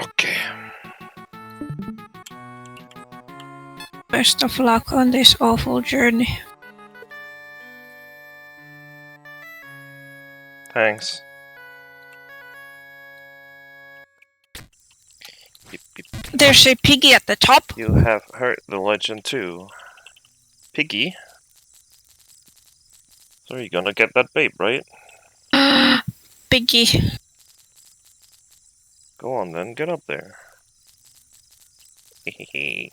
Okay. Best of luck on this awful journey. Thanks. Beep, beep. There's a piggy at the top. You have heard the legend too. Piggy? So you're gonna get that babe, right? Piggy. Go on then, get up there. Hehehe.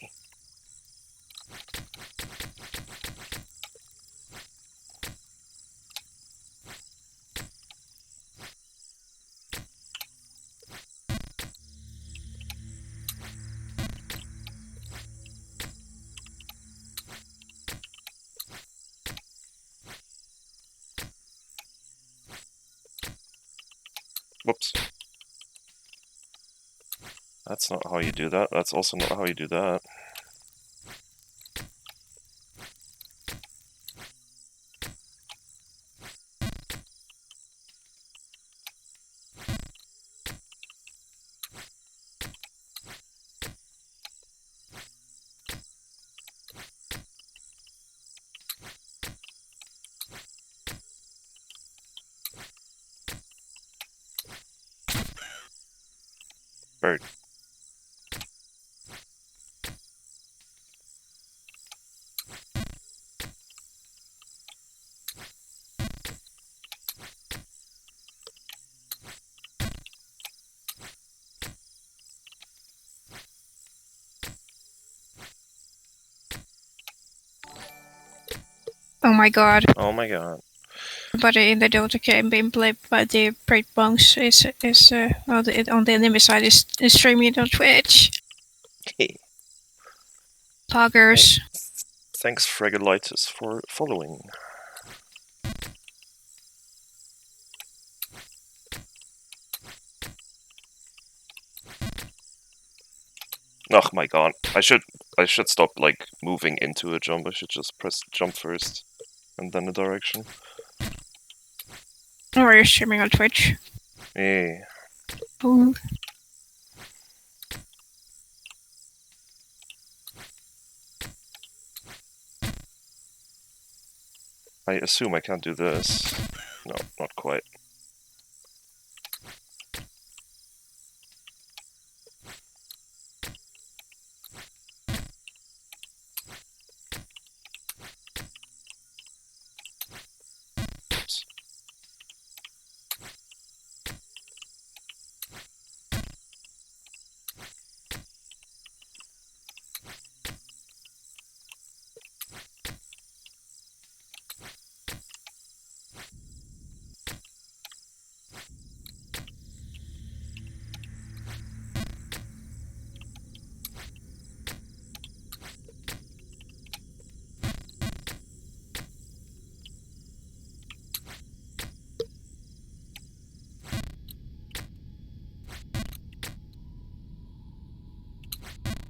Whoops. That's not how you do that. That's also not how you do that. Bird. Oh my god. Oh my god. Everybody in the Dota game being played by the Great Bunks is on the enemy side is streaming on Twitch. Poggers. Thanks, Fregolitis, for following. Oh my god. I should stop like moving into a jump. I should just press jump first and then the direction. Or you're streaming on Twitch. Hey. Ooh. I assume I can't do this. No, not quite. Oops.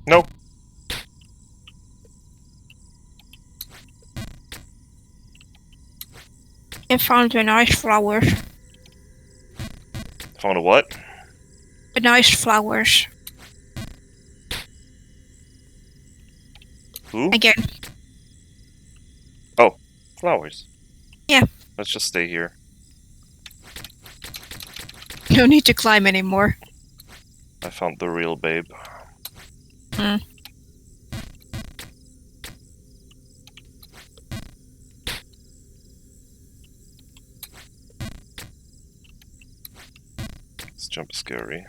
No. I found a nice flower. Found a what? A nice flowers. Who? Again. Oh, flowers. Yeah. Let's just stay here. No need to climb anymore. I found the real babe. Hmm. This jump is scary.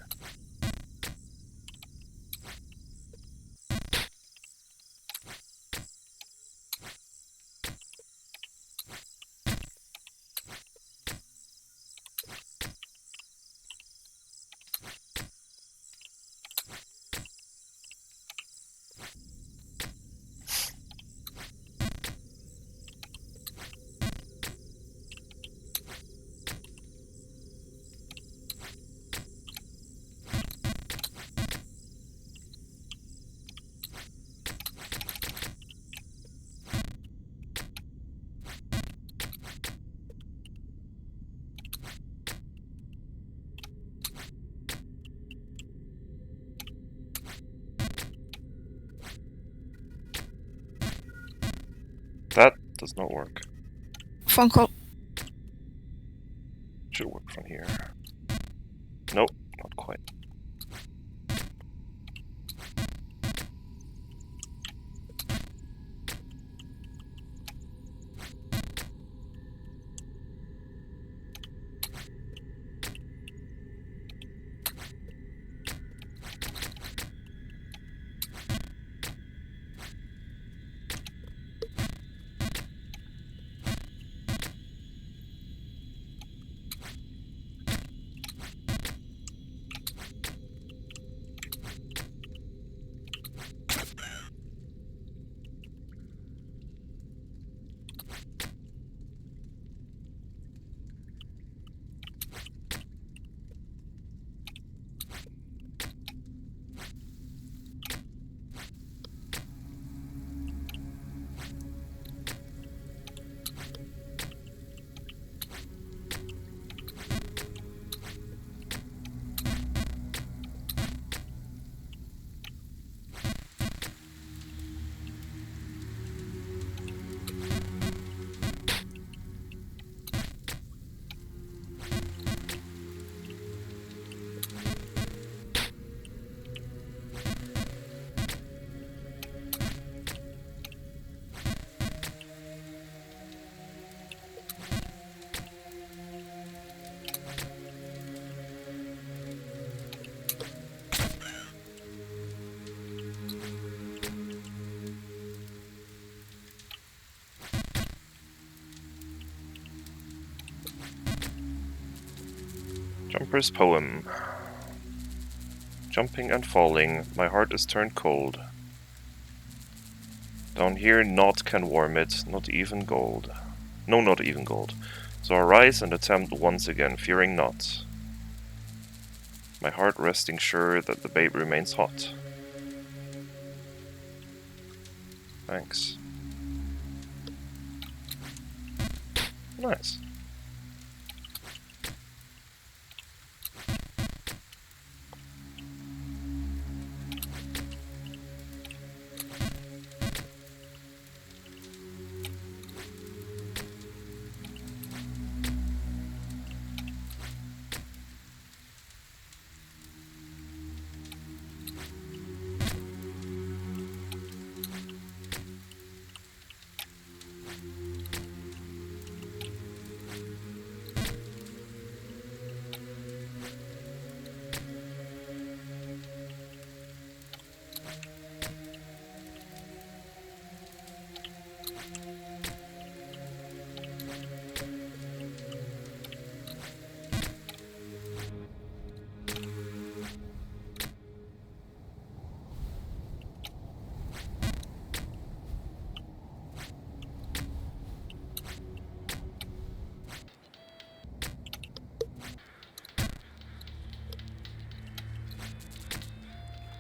does not work. Phone call. Should work from here. Nope, not quite. Jumper's poem. Jumping and falling, my heart is turned cold. Down here naught can warm it, not even gold. No, not even gold. So I rise and attempt once again, fearing not. My heart resting sure that the babe remains hot. Thanks. Nice.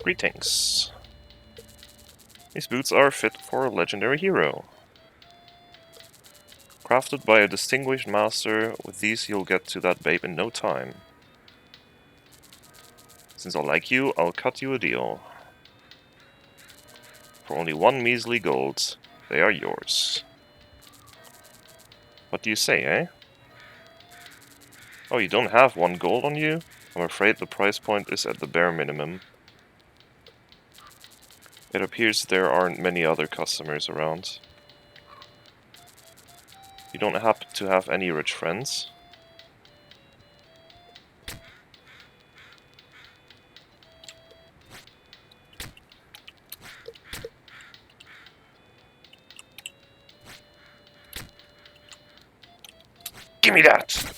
Greetings. These boots are fit for a legendary hero. Crafted by a distinguished master, with these you'll get to that babe in no time. Since I like you, I'll cut you a deal. For only 1 measly gold, they are yours. What do you say, eh? Oh, you don't have 1 gold on you? I'm afraid the price point is at the bare minimum. It appears there aren't many other customers around. You don't happen to have any rich friends? Give me that!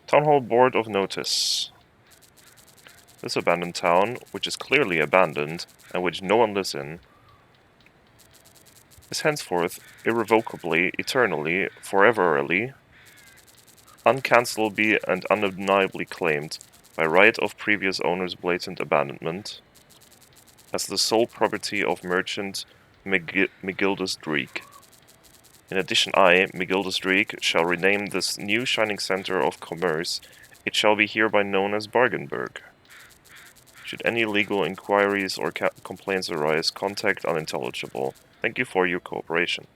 Town Hall Board of Notice. This abandoned town, which is clearly abandoned, and which no one lives in, is henceforth, irrevocably, eternally, foreverly, uncancelably and undeniably claimed, by right of previous owner's blatant abandonment, as the sole property of merchant Megildus Dreek. In addition, I, Migildesdreek, shall rename this new shining center of commerce. It shall be hereby known as Bargenberg. Should any legal inquiries or complaints arise, contact Unintelligible. Thank you for your cooperation.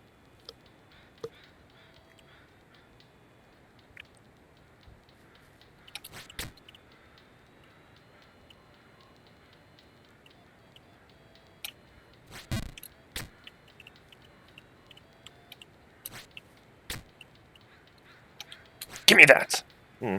Give me that! Hmm.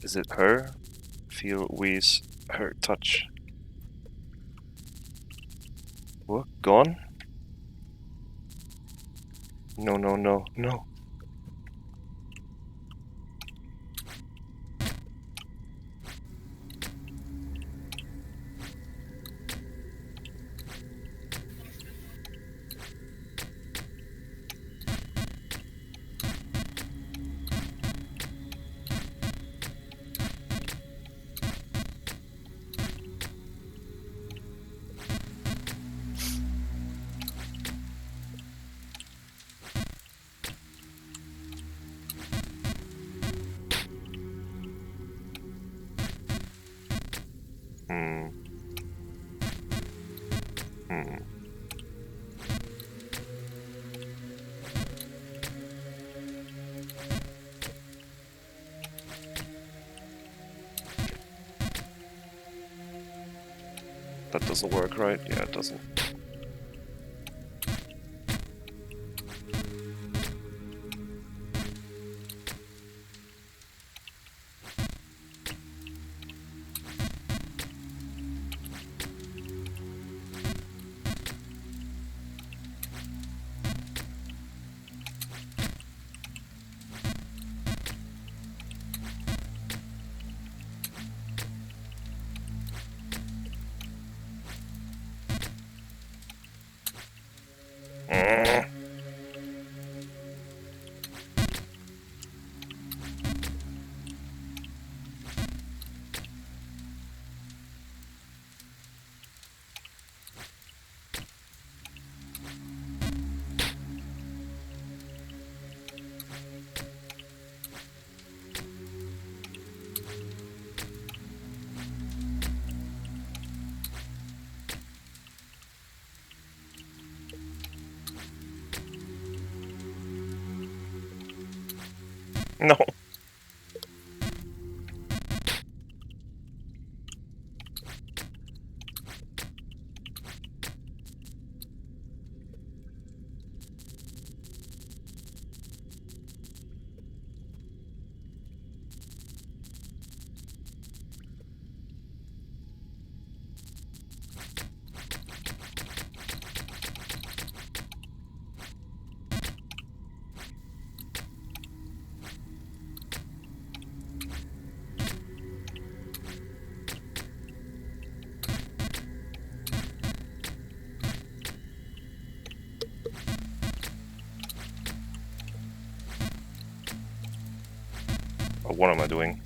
Is it her? Feel Wheeze her touch. What? Gone? No, no, no, no. That doesn't work, right? Yeah, it doesn't. No. What am I doing?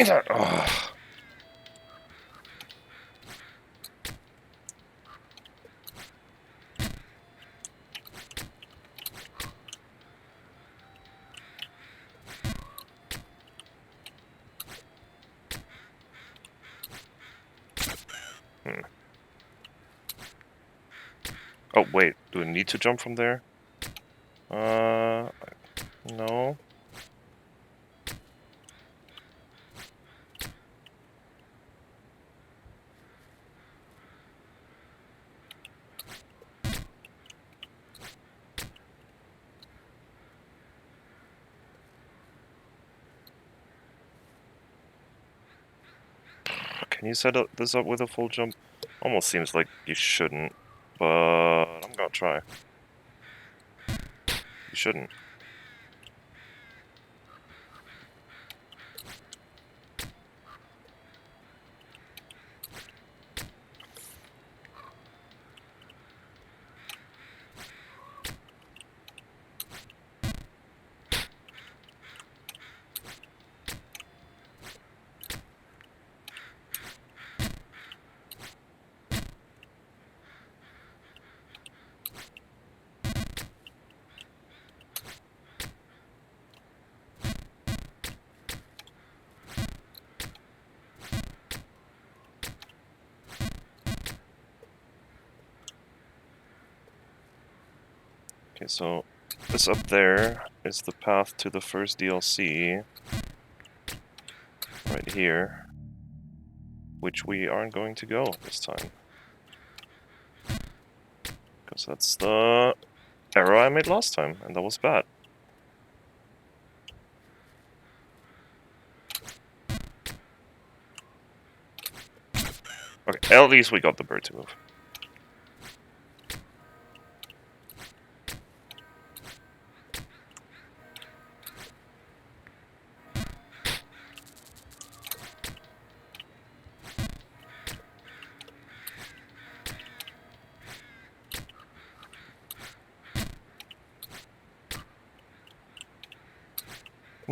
me that! Oh. Oh, wait. Do we need to jump from there? No. Can you set this up with a full jump? Almost seems like you shouldn't, but I'm gonna try. You shouldn't. Okay, so this up there is the path to the first DLC. Right here. Which we aren't going to go this time. Because that's the error I made last time, and that was bad. Okay, at least we got the bird to move.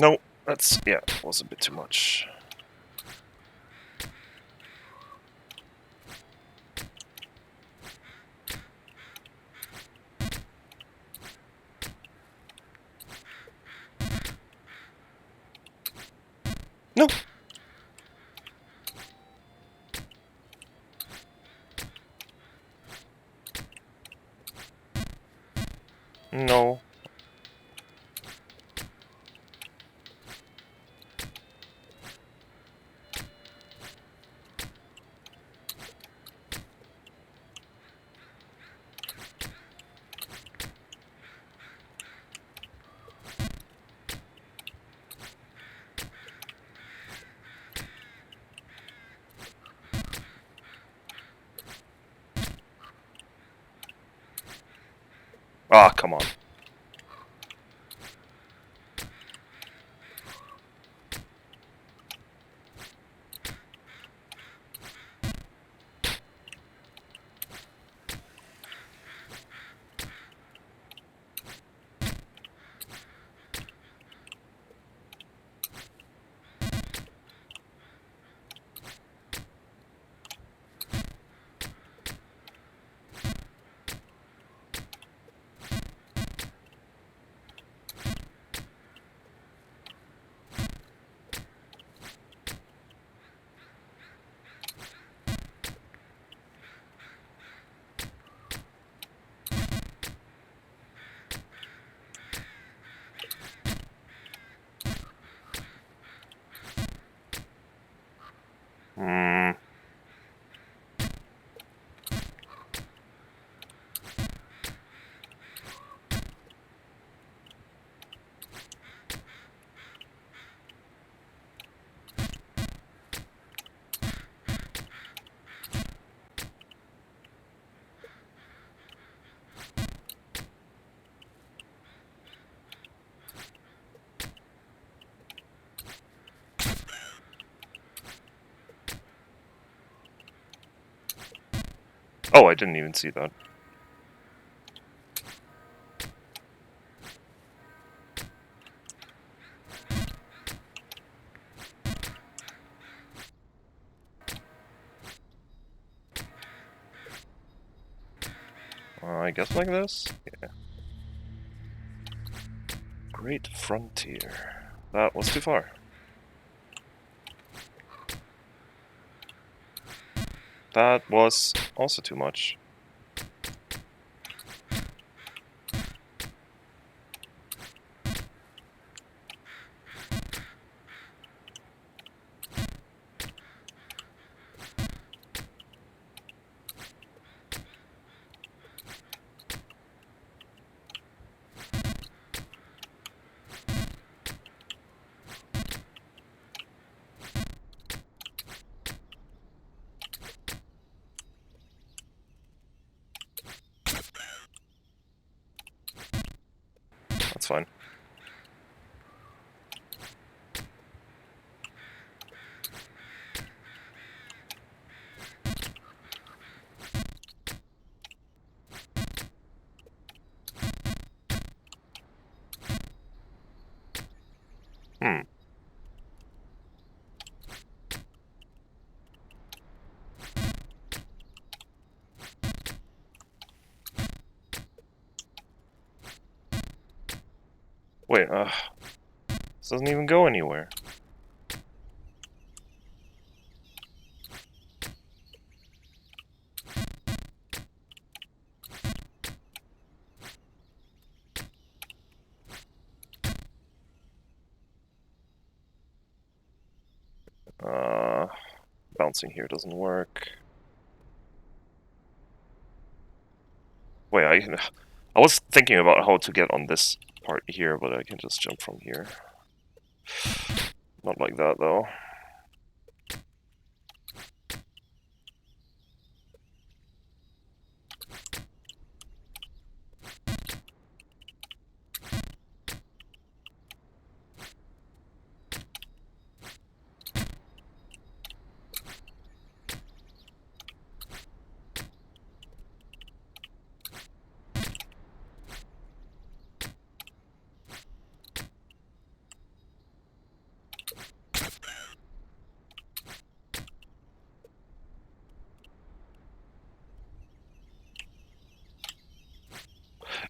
No, that's, yeah, was a bit too much. No! No. Ah, come on. Hmm. Oh, I didn't even see that. I guess like this? Yeah. Great Frontier. That was too far. That was also too much. That's fine. Hmm. Wait, this doesn't even go anywhere. Bouncing here doesn't work. Wait, I was thinking about how to get on this part here, but I can just jump from here. Not like that, though.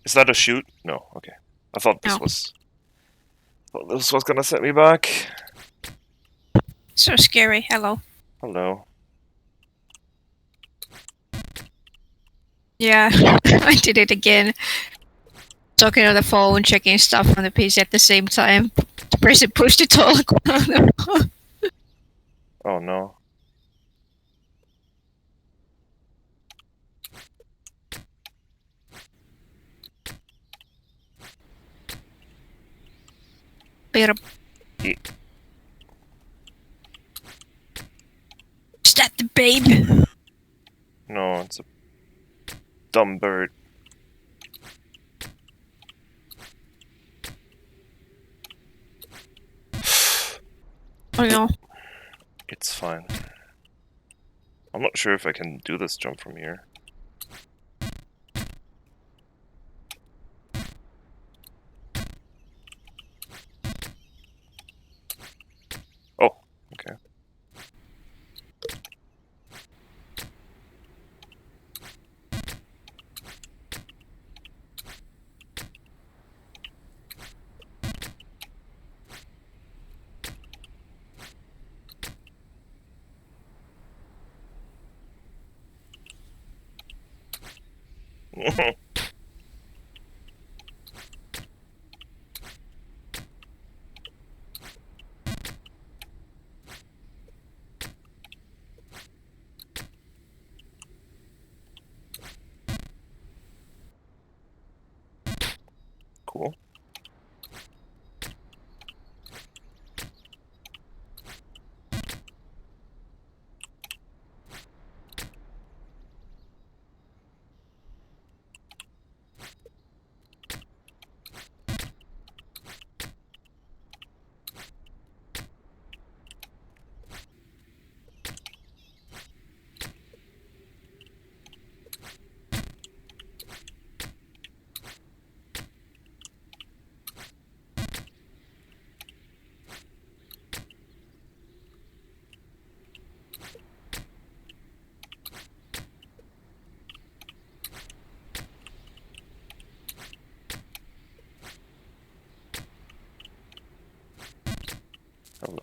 Is that a shoot? No, okay. I thought this No. was... Thought this was gonna set me back. So scary. Hello. Hello. Yeah, I did it again. Talking on the phone, checking stuff on the PC at the same time. Pressing push to talk. Oh no. Is that the babe? No, it's a dumb bird. Oh no. It's fine. I'm not sure if I can do this jump from here. Oh, okay. Cool.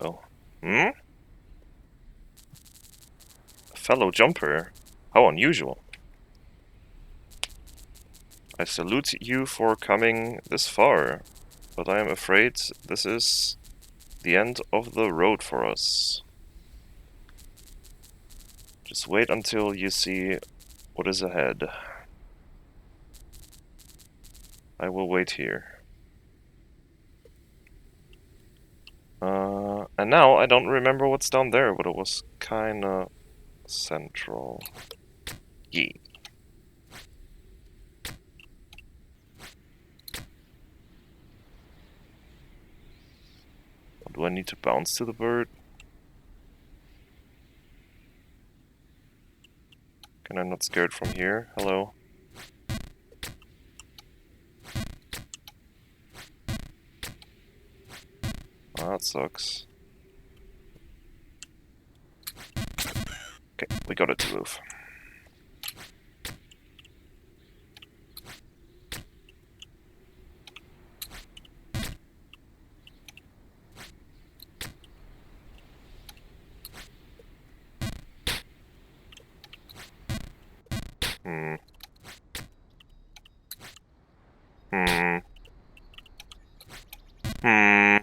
Hello. Hmm? A fellow jumper? How unusual. I salute you for coming this far, but I am afraid this is the end of the road for us. Just wait until you see what is ahead. I will wait here. And now I don't remember what's down there, but it was kinda central. Yeah. Do I need to bounce to the bird? Can I not scared from here? Hello? Oh, that sucks. Okay, we got it to move. Hmm. Hmm. Hmm.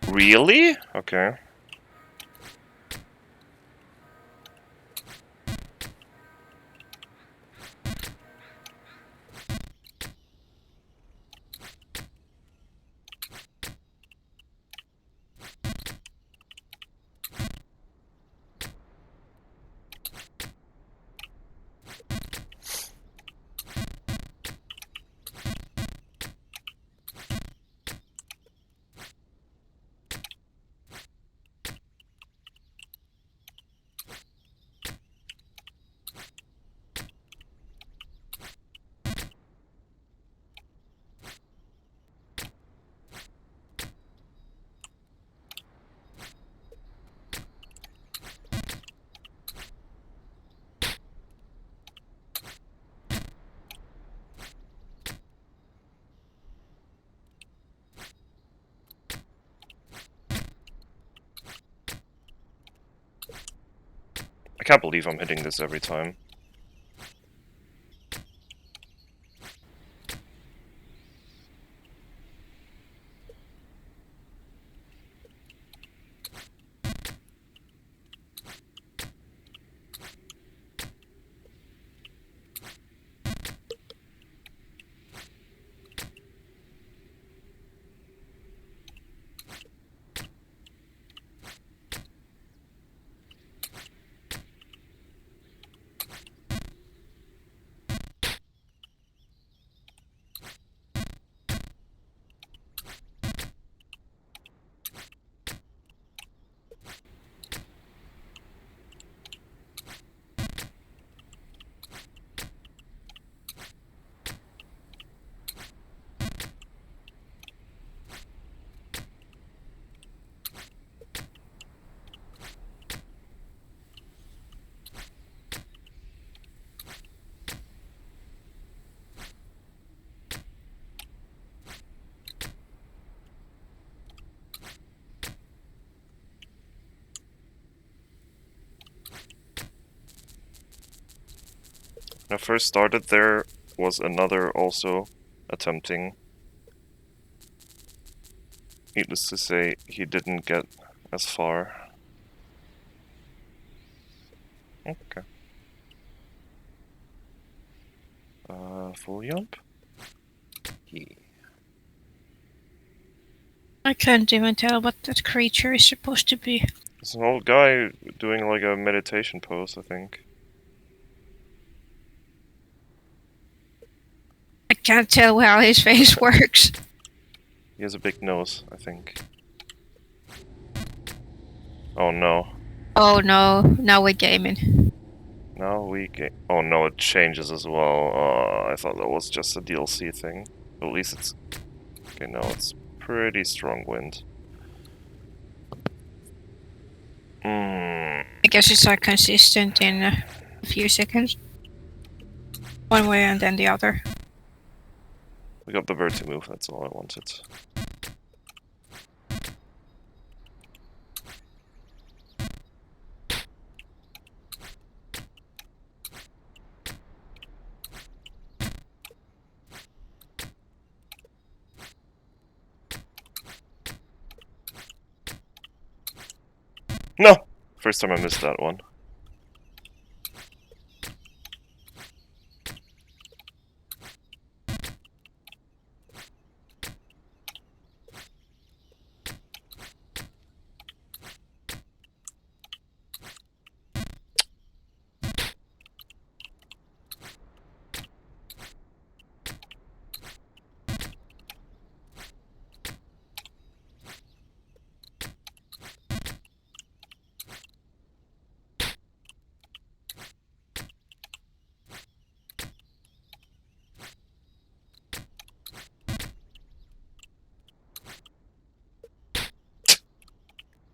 Really? Okay. I can't believe I'm hitting this every time. When I first started, there was another also attempting. Needless to say, he didn't get as far. Okay. Full jump? Yeah. I can't even tell what that creature is supposed to be. It's an old guy doing like a meditation pose, I think. I can't tell how his face works. He has a big nose, I think. Oh no. Oh no, now we're gaming. Now we get. Oh no, it changes as well. I thought that was just a DLC thing. At least it's. Okay, no, it's pretty strong wind. Mm. I guess it's like consistent in a few seconds. One way and then the other. We got the bird to move, that's all I wanted. No! First time I missed that one.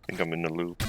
I think I'm in a loop.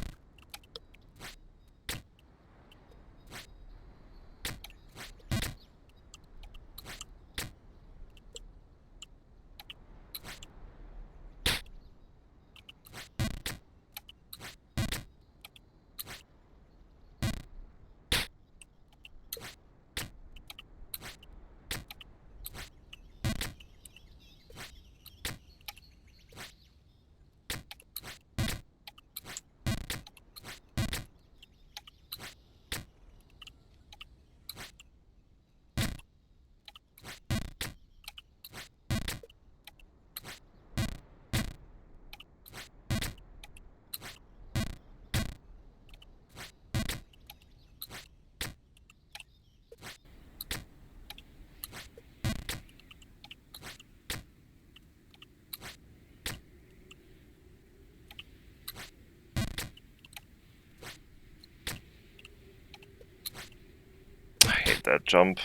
I hate that jump.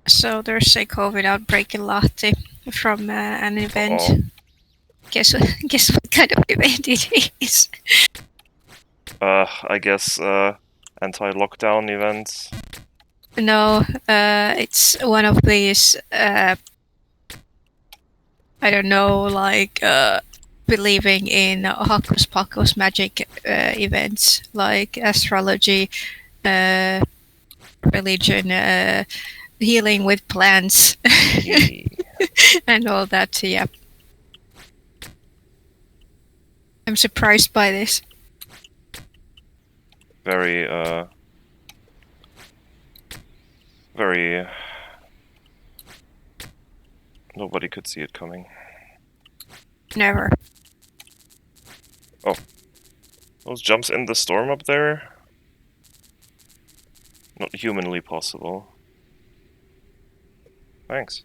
So there's a COVID outbreak in Lahti from an event. Uh-oh. Guess what kind of event it is? I guess, anti-lockdown events. No, it's one of these. I don't know, like believing in hocus pocus magic events like astrology, religion, healing with plants, and all that. Yeah, I'm surprised by this. Very, very... Nobody could see it coming. Never. Oh. Those jumps in the storm up there? Not humanly possible. Thanks.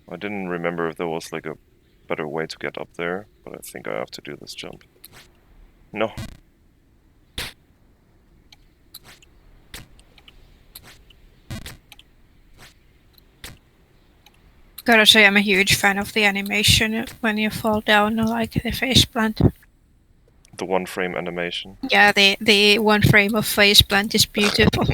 I didn't remember if there was like a better way to get up there, but I think I have to do this jump. No. Gotta say, I'm a huge fan of the animation when you fall down, like the faceplant. The one frame animation. Yeah, the one frame of faceplant is beautiful.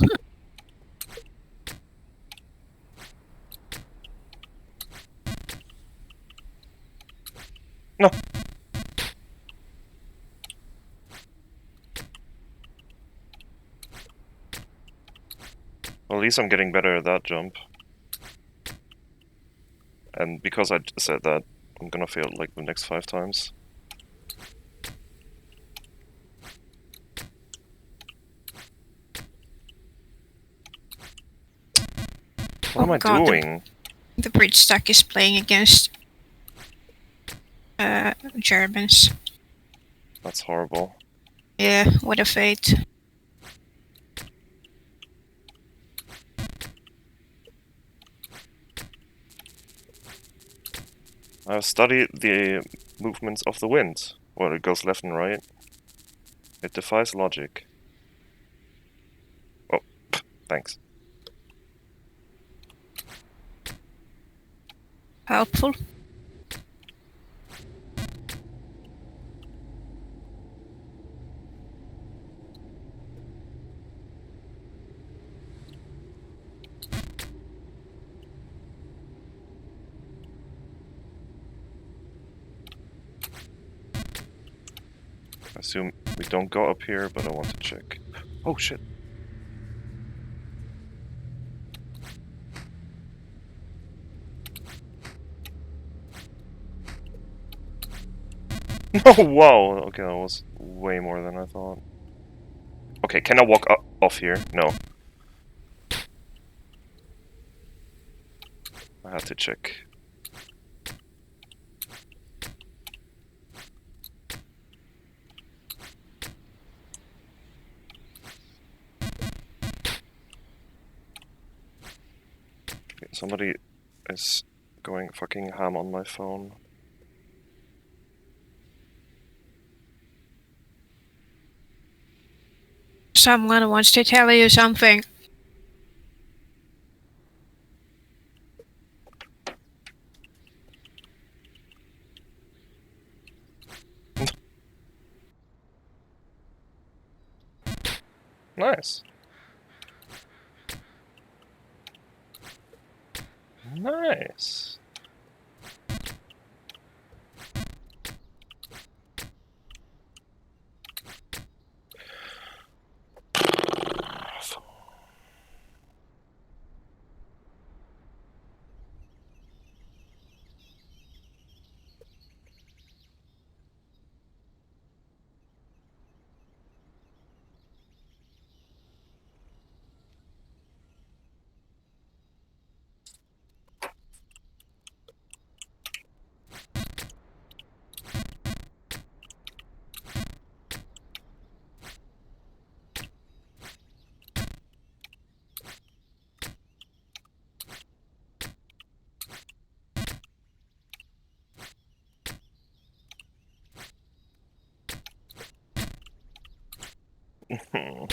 No! Well, at least I'm getting better at that jump. And because I said that, I'm gonna fail like the next 5 times. What am I God, doing? The bridge stack is playing against Germans. That's horrible. Yeah, what a fate. Study the movements of the wind. Well, it goes left and right. It defies logic. Oh, thanks. Helpful. I assume we don't go up here, but I want to check. Oh shit. Oh wow, okay, that was way more than I thought. Okay, can I walk off here? No. I had to check. Okay, somebody is going fucking ham on my phone. Someone wants to tell you something. Nice. Nice. Hmm.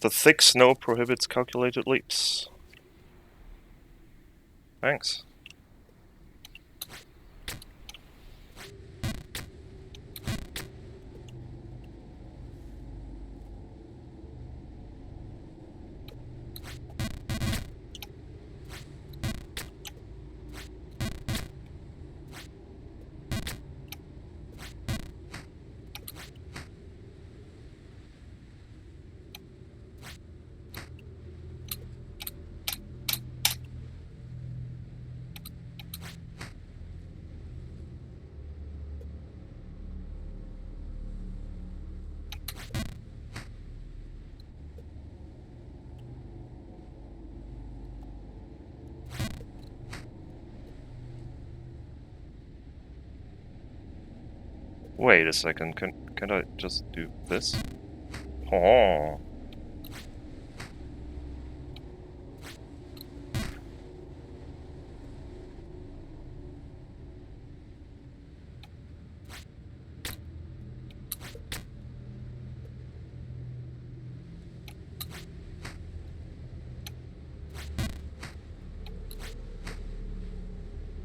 The thick snow prohibits calculated leaps. Thanks. Wait a second, can I just do this? Oh.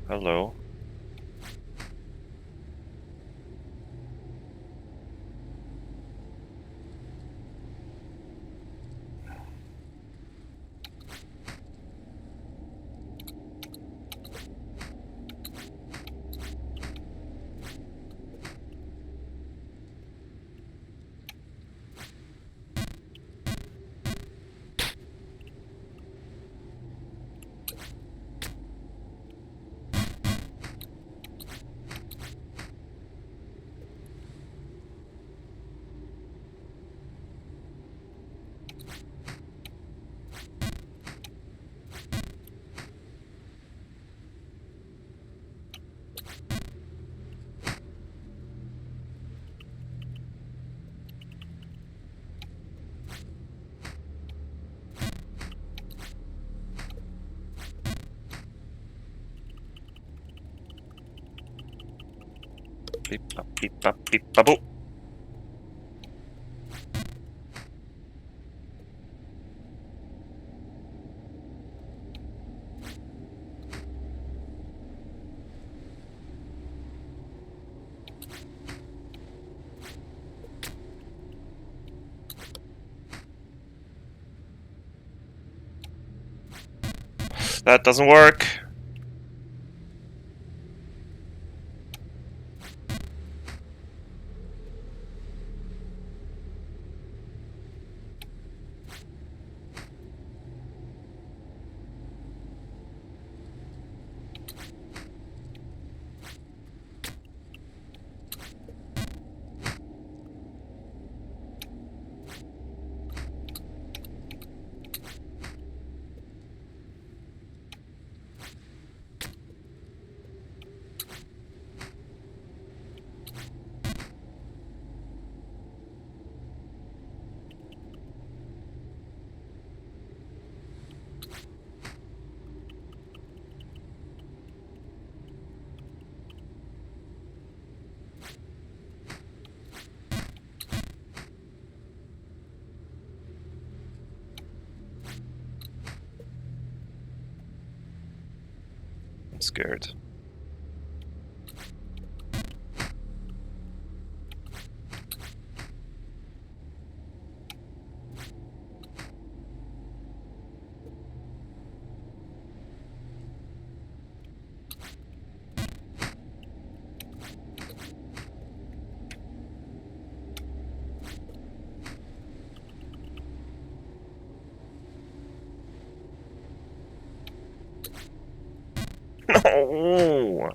Hello. Beep bop beep bop beep bubble. That doesn't work. I'm scared. No!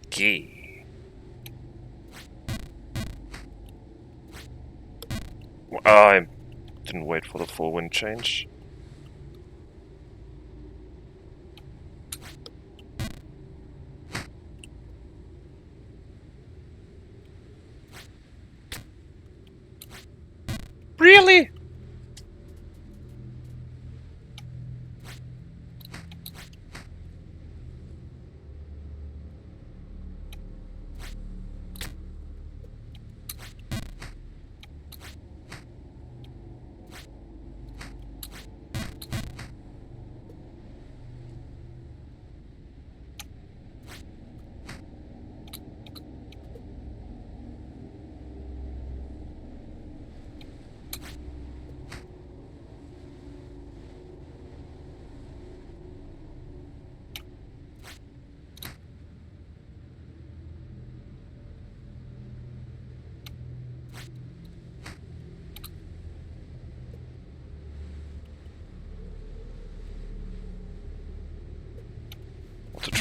Key. I didn't wait for the full wind change. Really?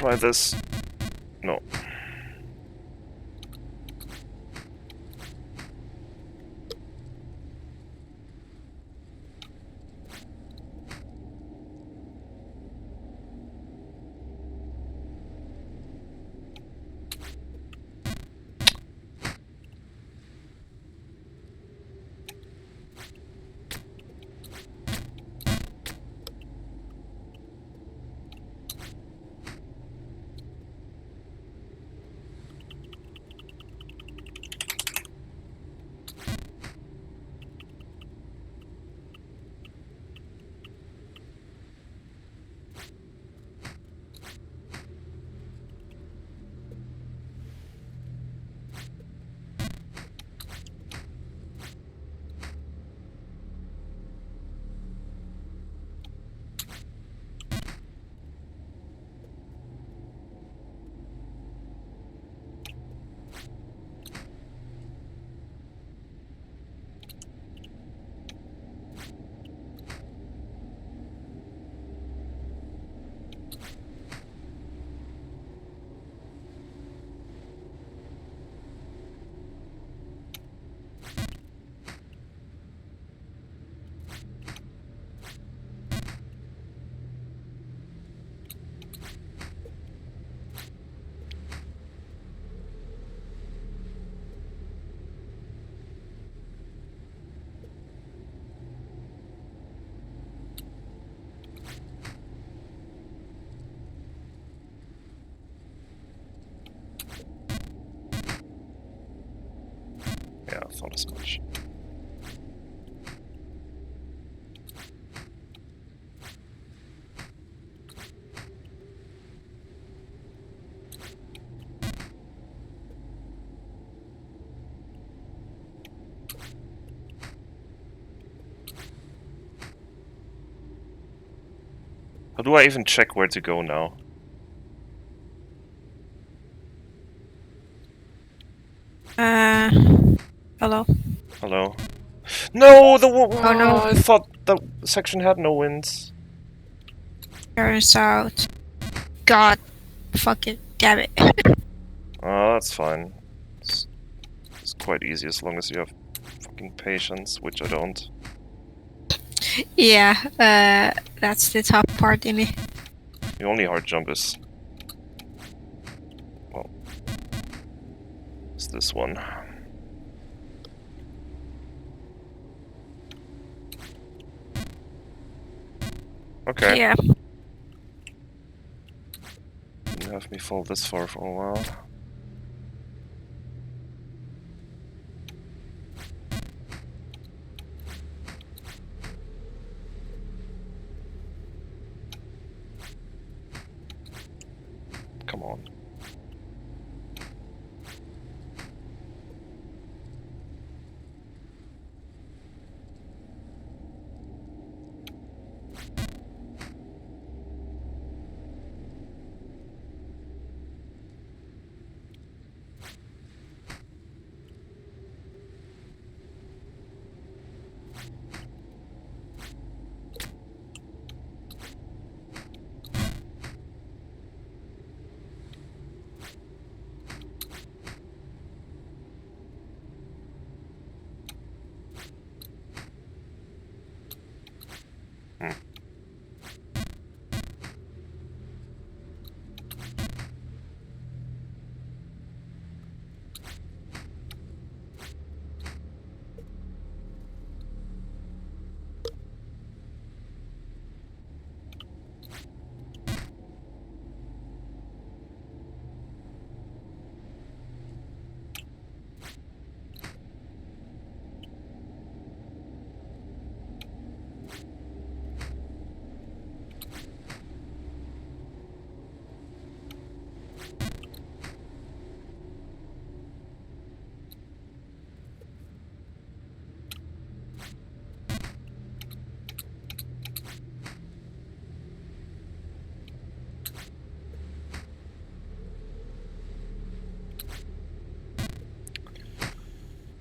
try this. No. Yeah, I thought as much. How do I even check where to go now? Hello. Hello? No, Oh no. I thought that section had no winds. Turns out. God. Fuck it. Damn it. Oh, that's fine. It's quite easy as long as you have fucking patience, which I don't. Yeah, that's the top part in it. The only hard jump is... well... it's this one. Okay. Yeah. Didn't have me fall this far for a while. Come on.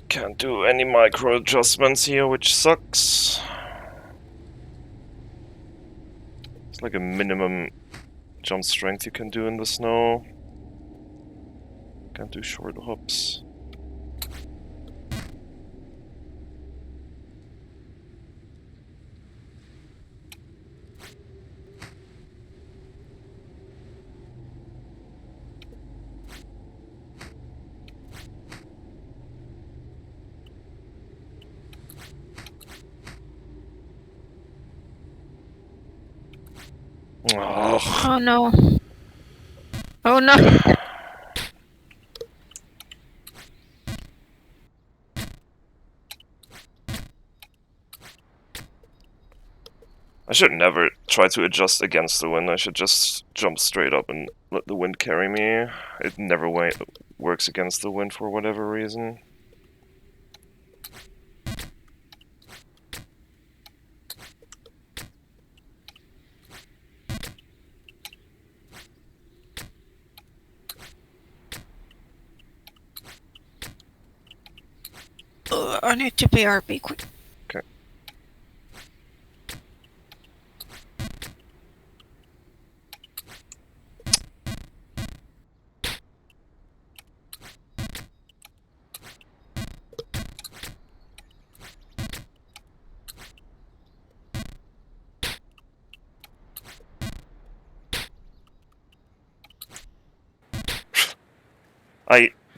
Can't do any micro adjustments here, which sucks. It's like a minimum jump strength you can do in the snow. Can't do short hops. Ugh. Oh no. Oh no. I should never try to adjust against the wind. I should just jump straight up and let the wind carry me. It never works against the wind for whatever reason. I need to BRB quick. Okay.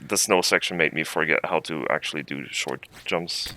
The snow section made me forget how to actually do short jumps.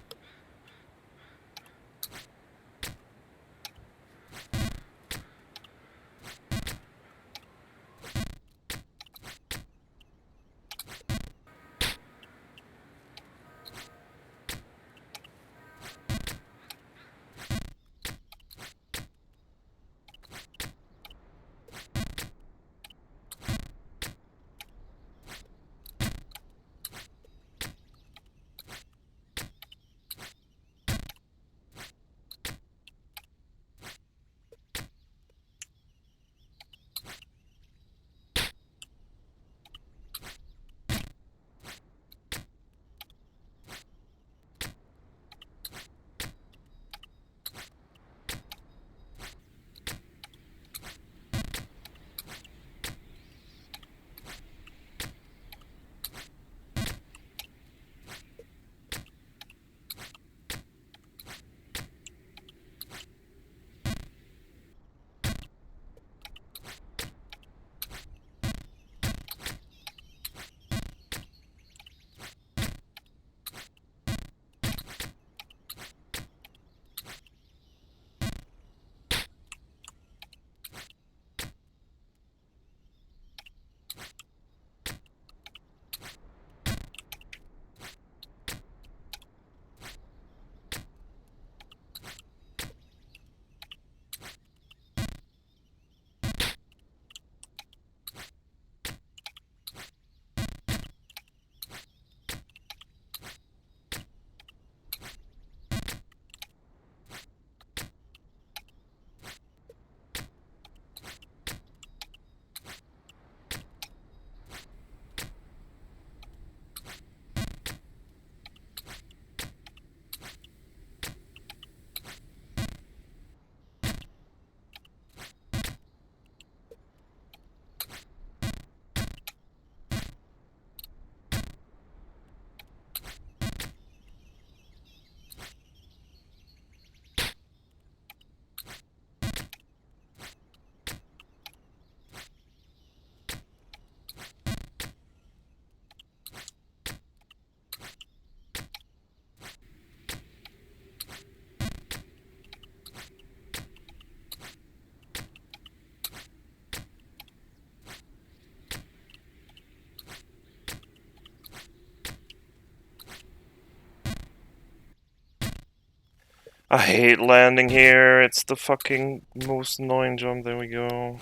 I hate landing here. It's the fucking most annoying jump. There we go.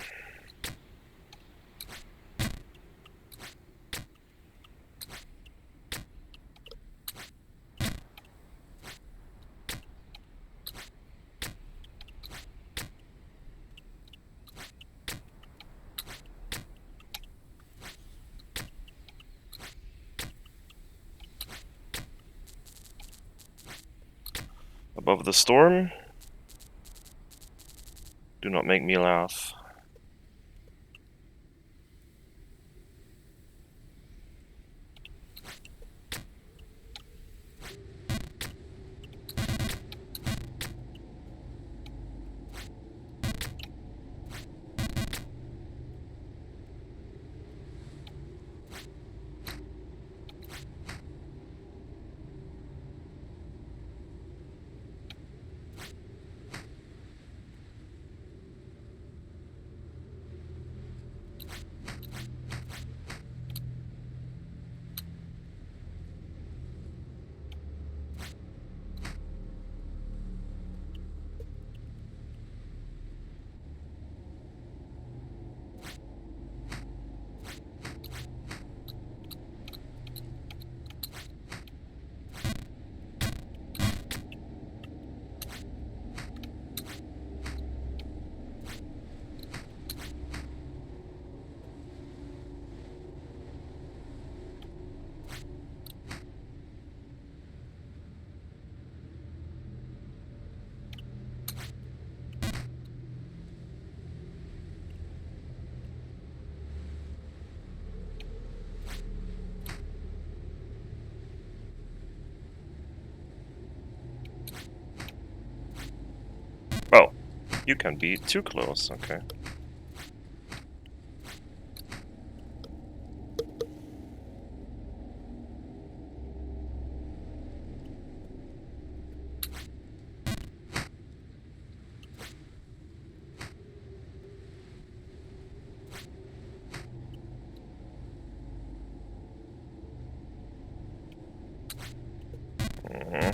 Above the storm. Do not make me laugh. You can be too close, okay. Mhm.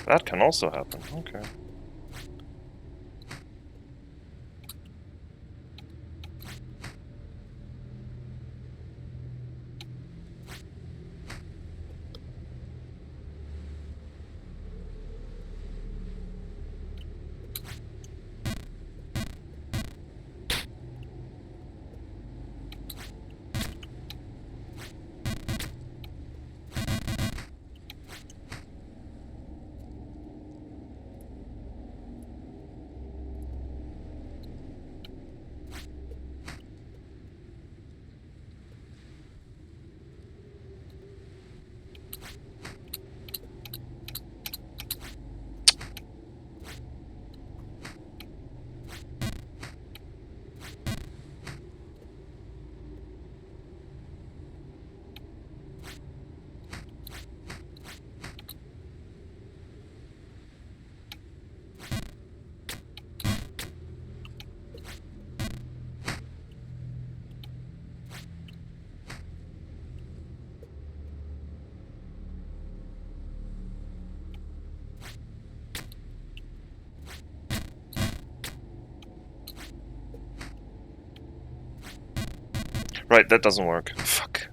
That can also happen, okay. Right, that doesn't work. Fuck.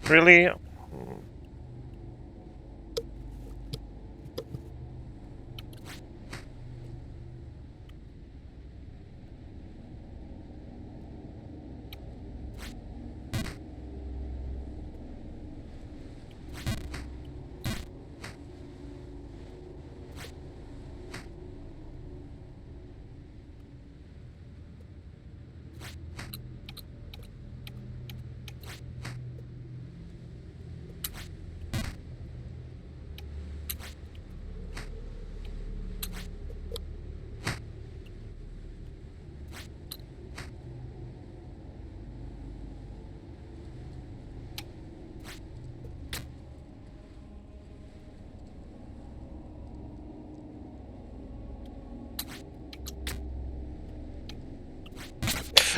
Really?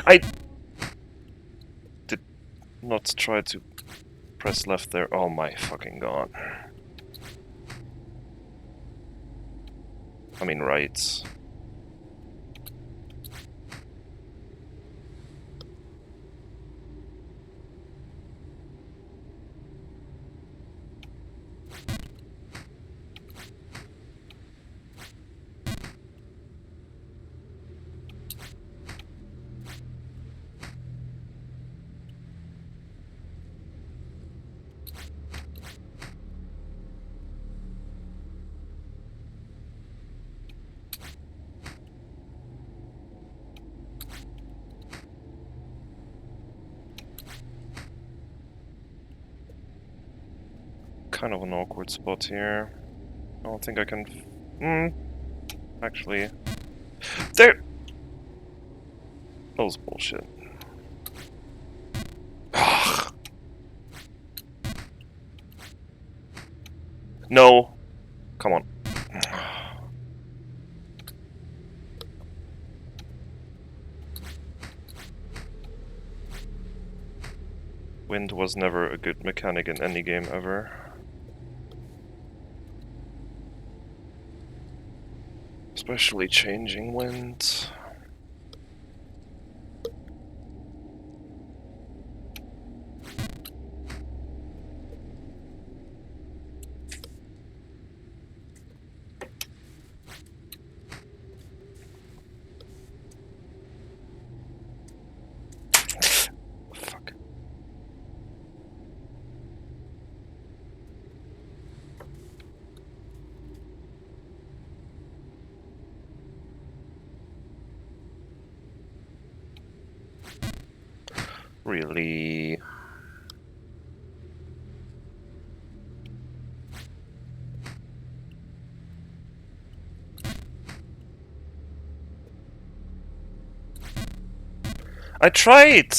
I did not try to press left there. Oh my fucking god. I mean right. Kind of an awkward spot here. I don't think I can... actually... There! That was bullshit. No! Come on. Wind was never a good mechanic in any game ever. Especially changing wind. Fuck. Really? I tried!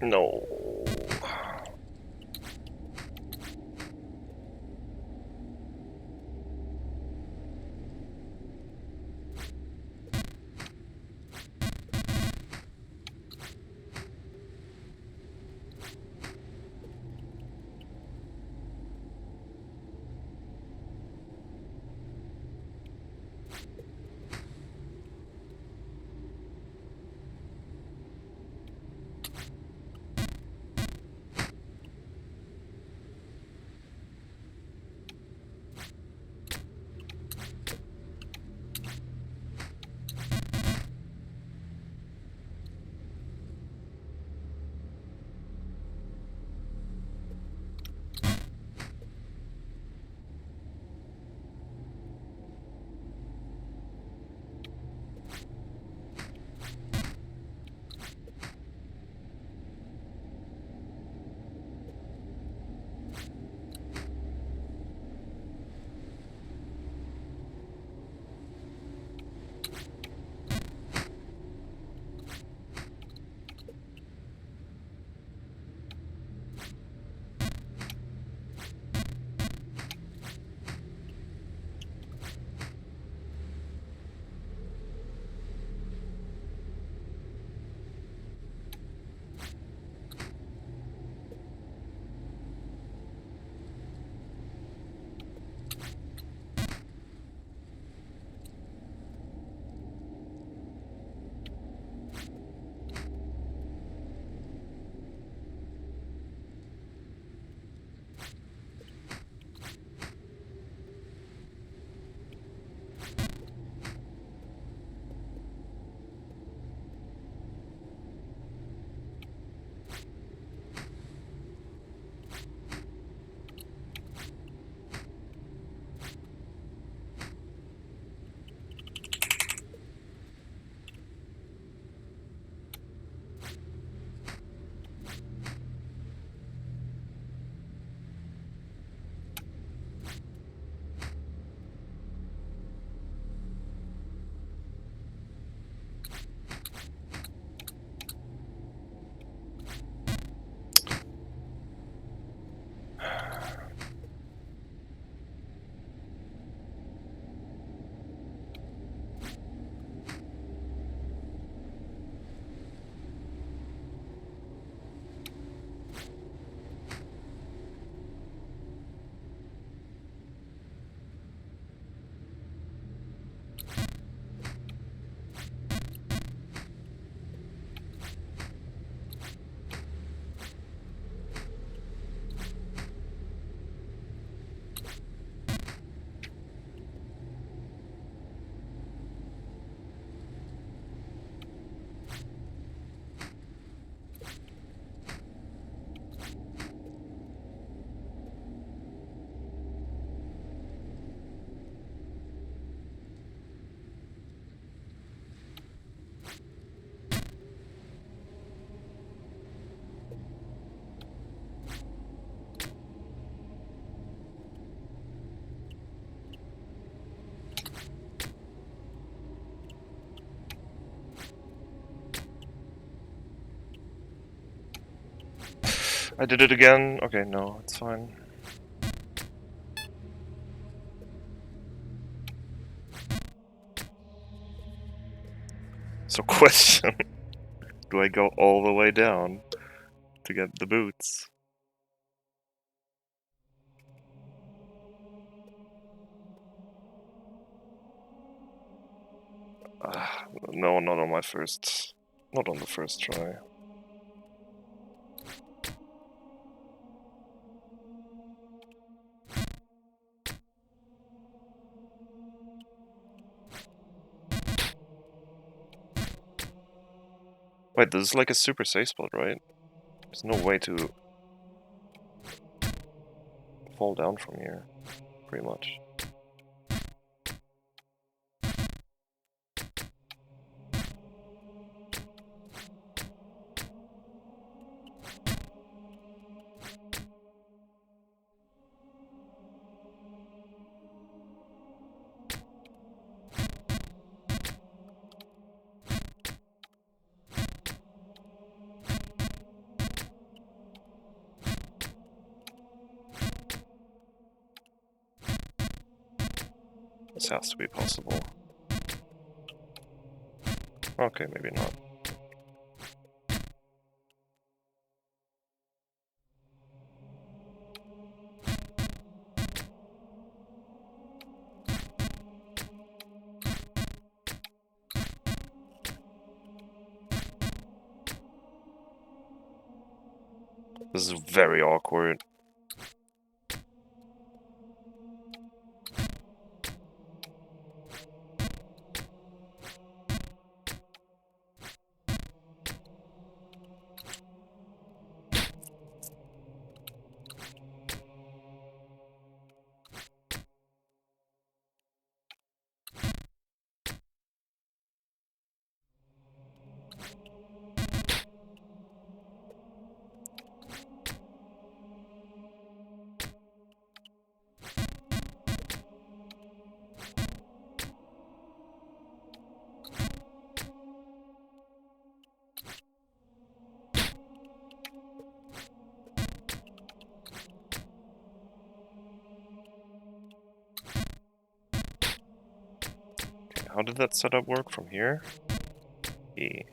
No. I did it again. Okay, no, it's fine. So question, do I go all the way down to get the boots? No, not on my first... Not on the first try. Wait, this is like a super safe spot, right? There's no way to fall down from here, pretty much. This has to be possible. Okay, maybe not. This is very awkward. Okay, how did that setup work from here? E.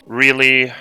Really?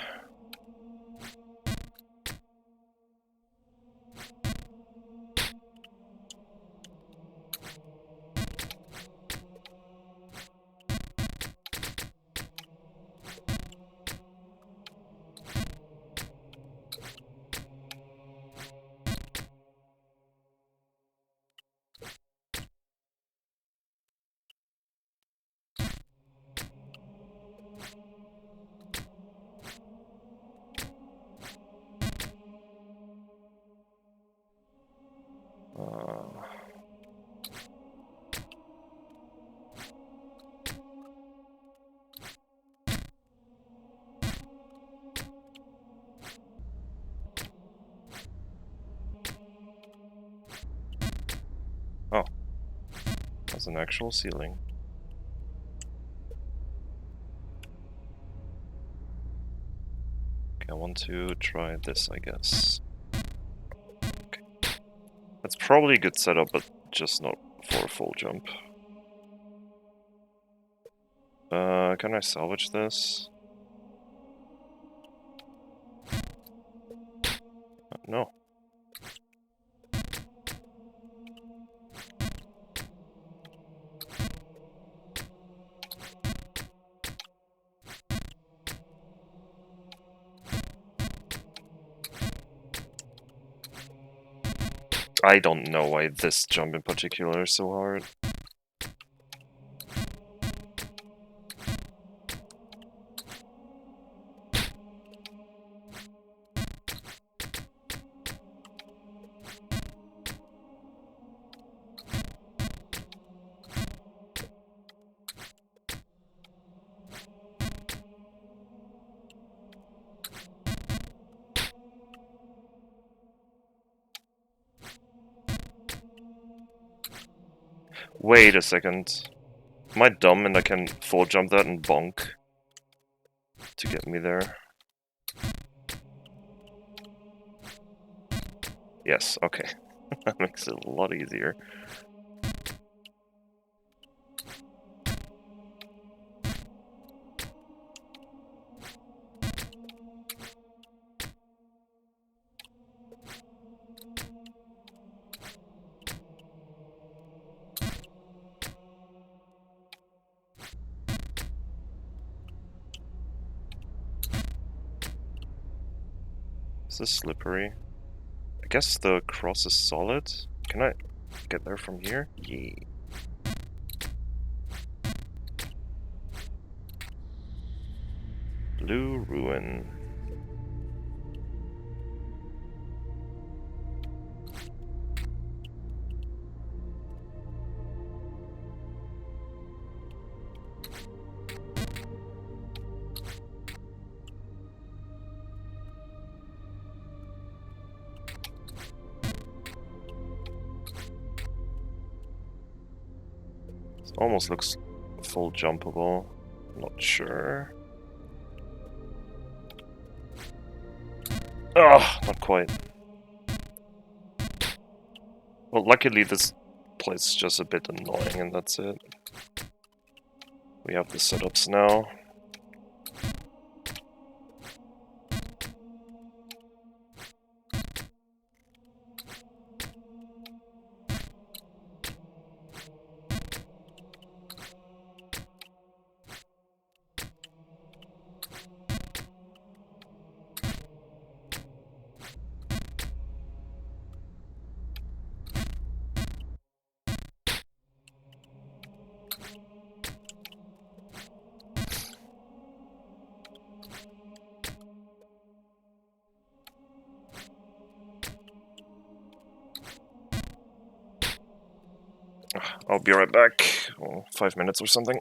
Uh, an actual ceiling. Okay, I want to try this, I guess. Okay. That's probably a good setup, but just not for a full jump. Can I salvage this? No. I don't know why this jump in particular is so hard. Wait a second. Am I dumb and I can full jump that and bonk to get me there? Yes, okay. That makes it a lot easier. Is this slippery? I guess the cross is solid. Can I get there from here? Yeah. Blue Ruin. This almost looks full jumpable. Not sure. Ugh, not quite. Well, luckily this place is just a bit annoying and that's it. We have the setups now. I'll be right back. Oh, 5 minutes or something.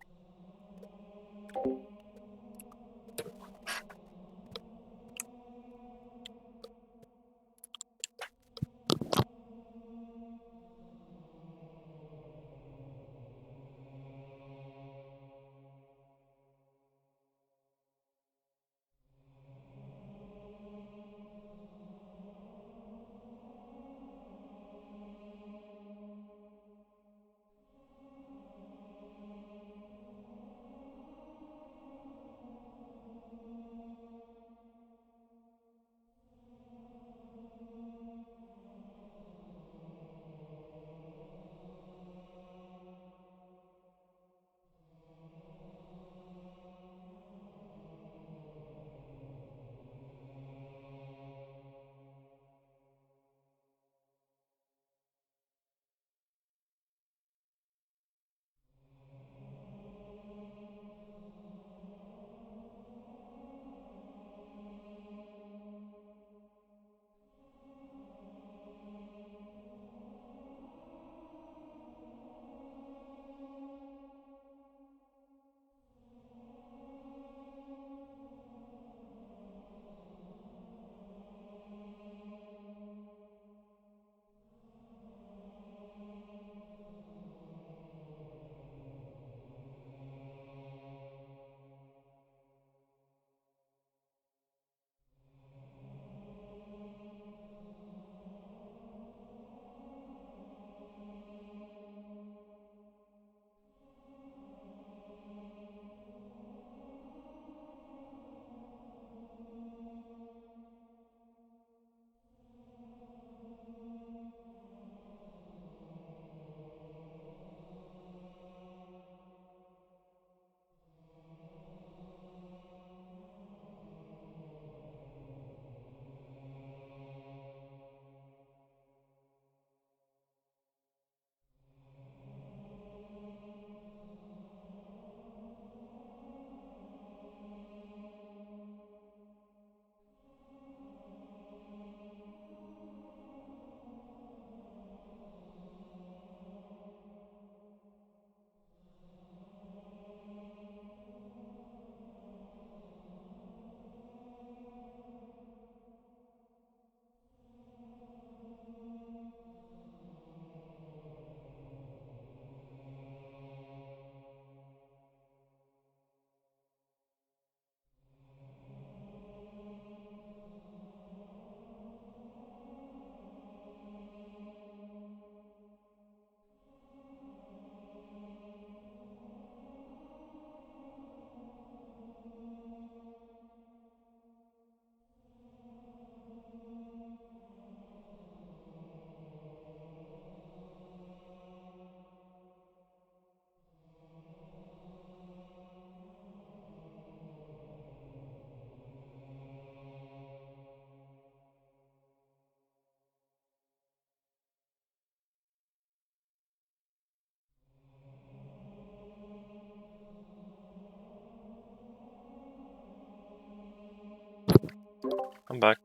I'm back.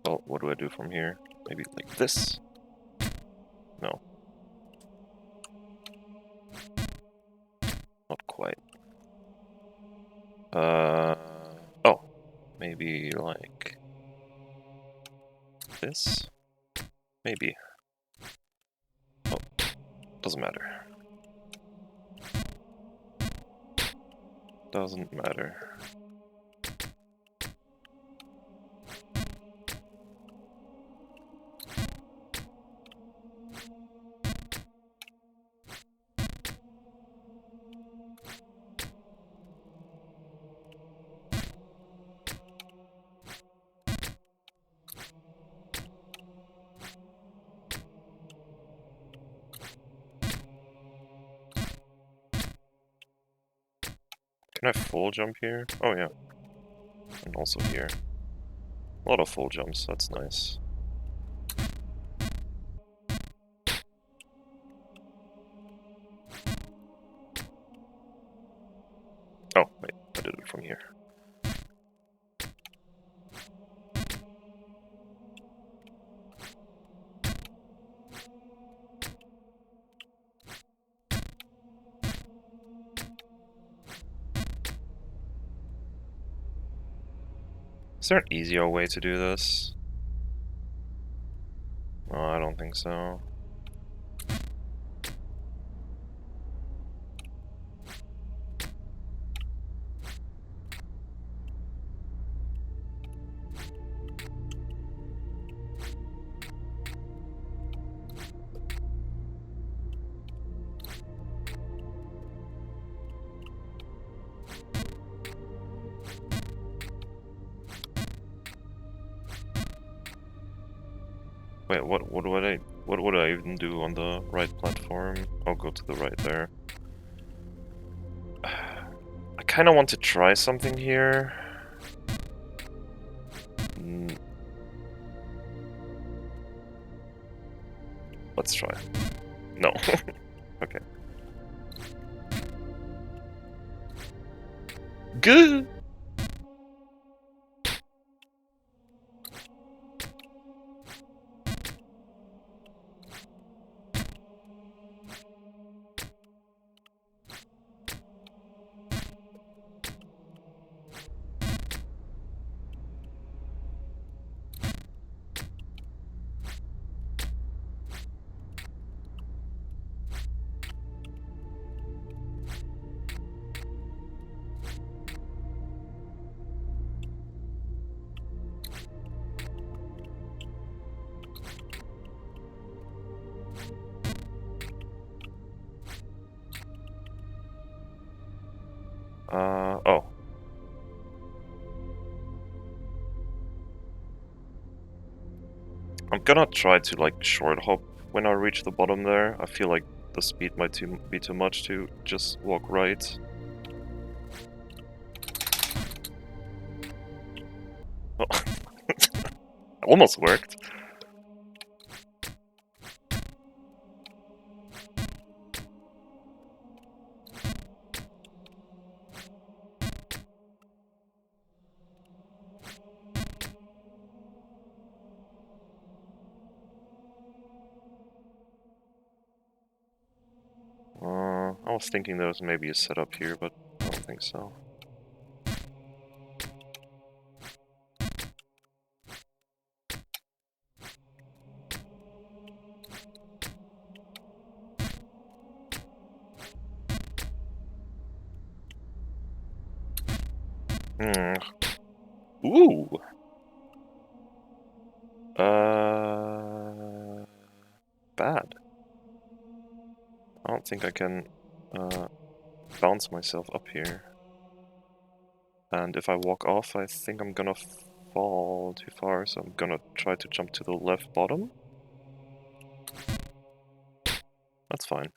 Well, what do I do from here? Maybe like this? No. Not quite. Oh. Maybe like this? Maybe. Oh, doesn't matter. Doesn't matter. Can I full jump here? Oh yeah. And also here. A lot of full jumps, that's nice. Oh, wait, I did it from here. Is there an easier way to do this? No, I don't think so. Wait, what would I even do on the right platform? I'll go to the right there. I kinda want to try something here. Let's try. No. Okay. Good. Oh. I'm gonna try to like short hop when I reach the bottom there. I feel like the speed might be too much to just walk right. Oh. Almost worked. I was thinking there was maybe a setup here, but I don't think so. Hmm. Ooh. Bad. I don't think I can bounce myself up here. And if I walk off, I think I'm gonna fall too far, so I'm gonna try to jump to the left bottom. That's fine.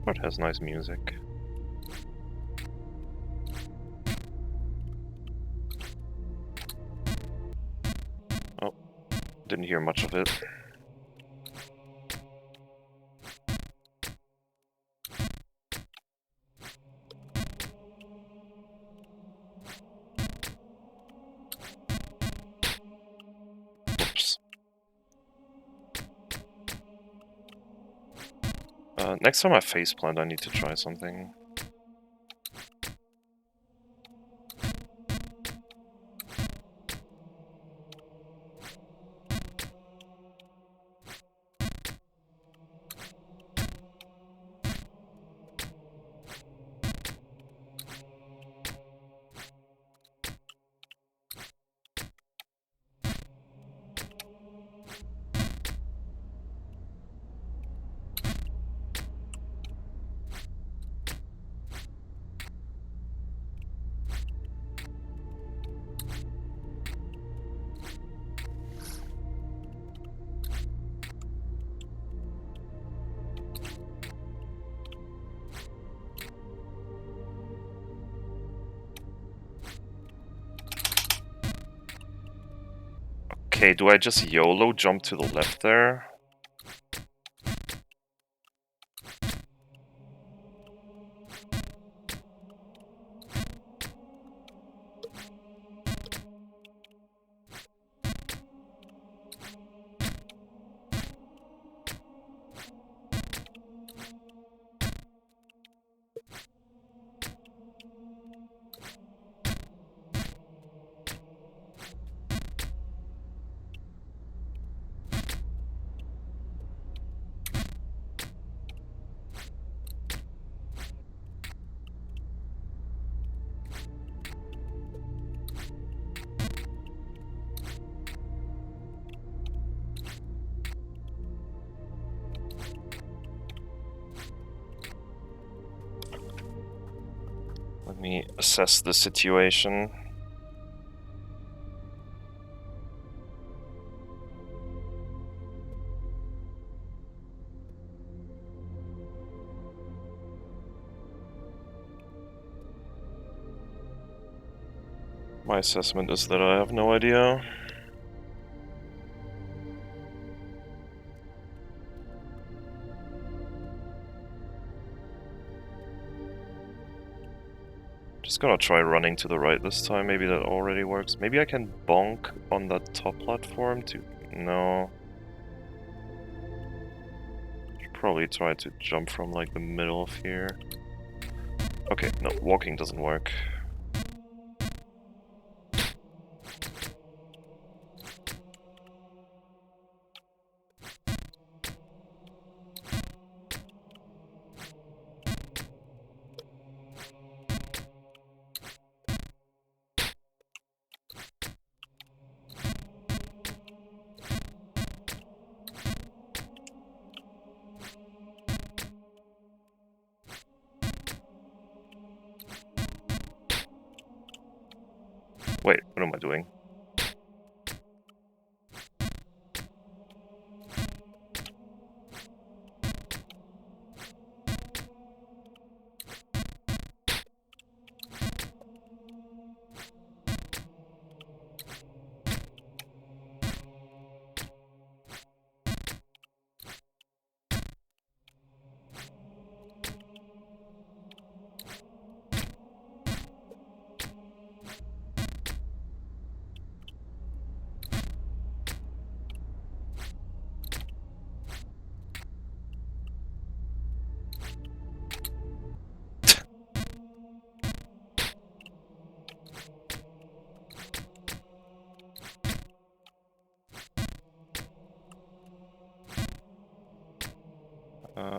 It has nice music. Oh, didn't hear much of it. Oops. Next time I faceplant, I need to try something. Okay, do I just YOLO jump to the left there? Let me assess the situation. My assessment is that I have no idea. Just gonna try running to the right this time, maybe that already works. Maybe I can bonk on that top platform to... No. Should probably try to jump from like the middle of here. Okay, no, walking doesn't work. Wait, what am I doing?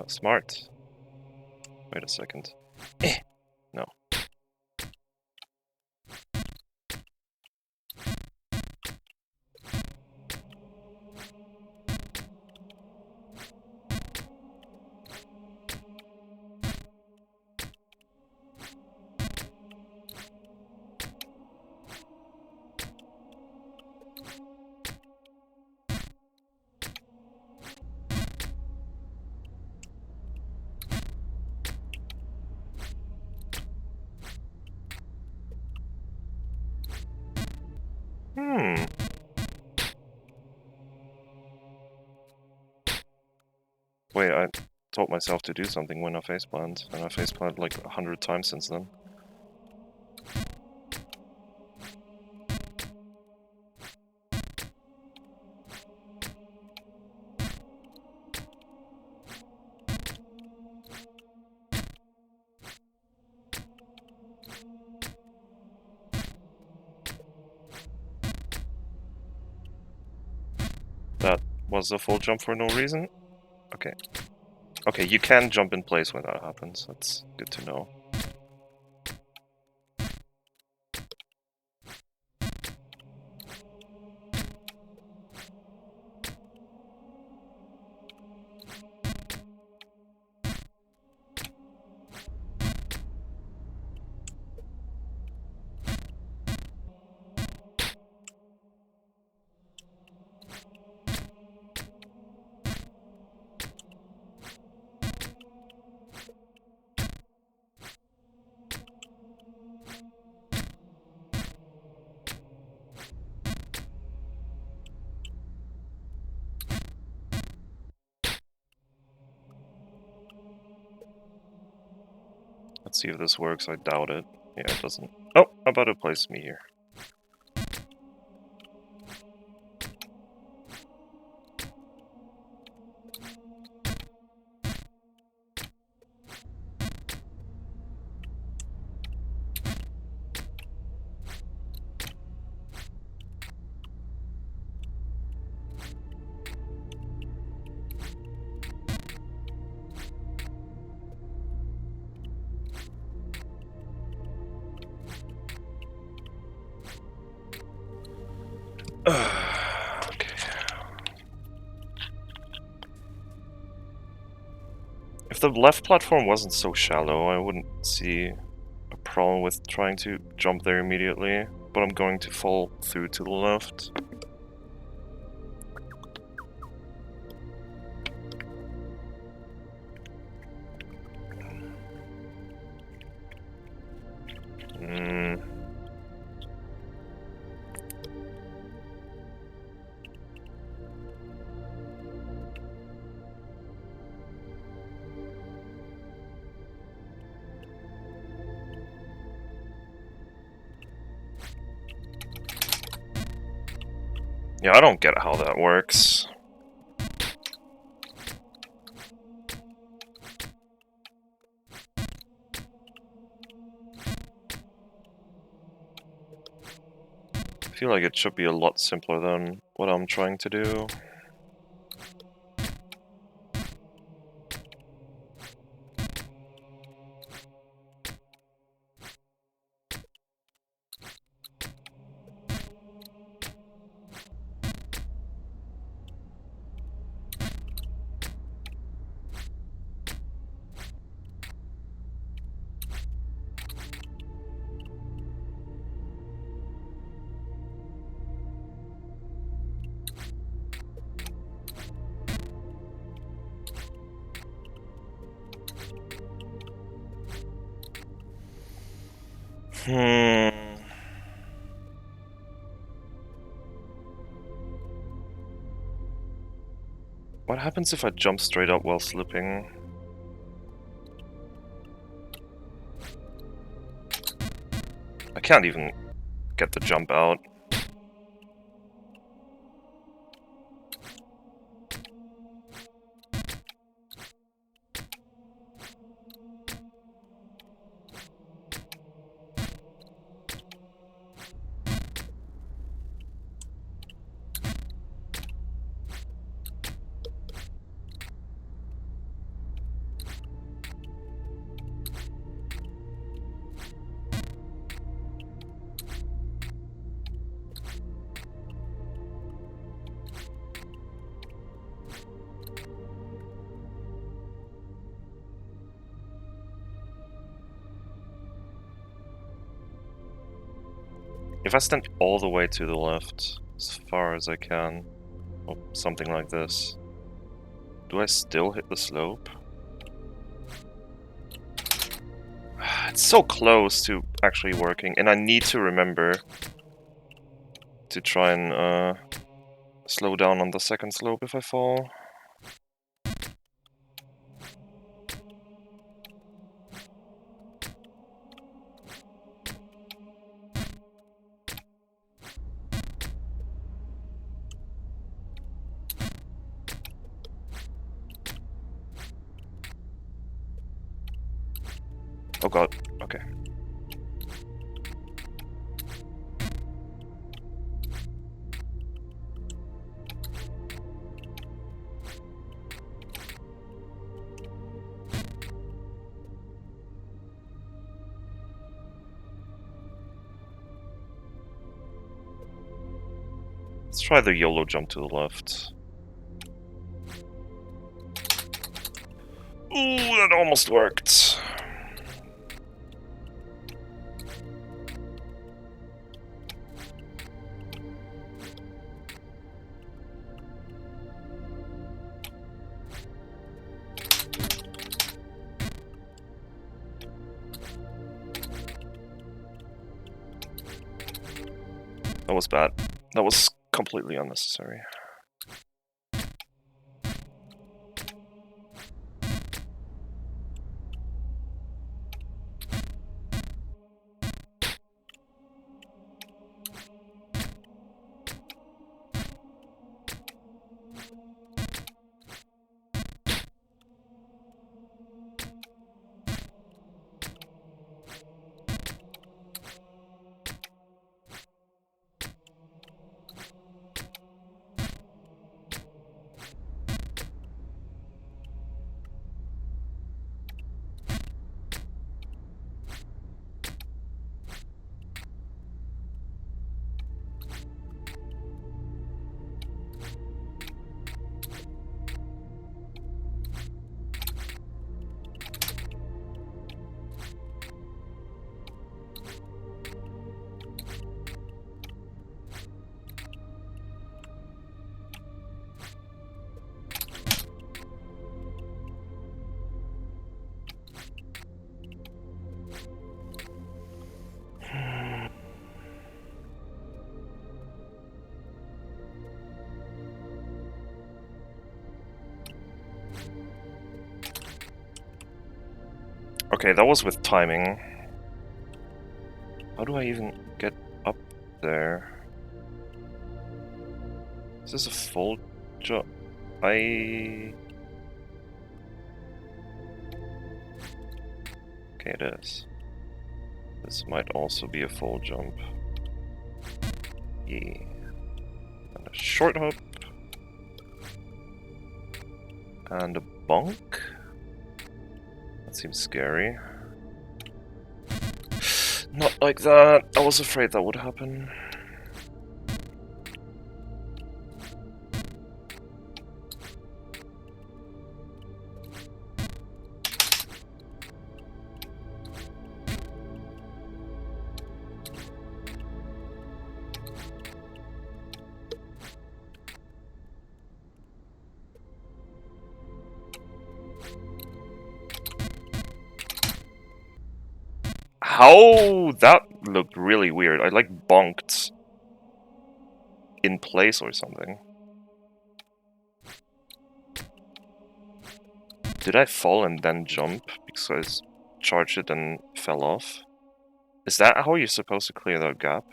Smart. Wait a second. No. Wait, I told myself to do something when I faceplant, and I faceplanted like 100 times since then. That was a full jump for no reason? Okay. Okay, you can jump in place when that happens. That's good to know. Let's see if this works. I doubt it. Yeah, it doesn't. Oh, how about it place me here? Okay. If the left platform wasn't so shallow, I wouldn't see a problem with trying to jump there immediately, but I'm going to fall through to the left. Yeah, I don't get how that works. I feel like it should be a lot simpler than what I'm trying to do. What happens if I jump straight up while slipping? I can't even get the jump out. If I stand all the way to the left, as far as I can, or something like this, do I still hit the slope? It's so close to actually working, and I need to remember to try and slow down on the second slope if I fall. Oh god, okay. Let's try the YOLO jump to the left. Ooh, that almost worked. That was bad. That was completely unnecessary. Okay, that was with timing. How do I even get up there? Is this a full jump? Okay, it is. This might also be a full jump. Yeah. And a short hop. And a bonk. That seems scary. Not like that. I was afraid that would happen. How? That looked really weird. I like bonked in place or something. Did I fall and then jump because I charged it and fell off? Is that how you're supposed to clear that gap?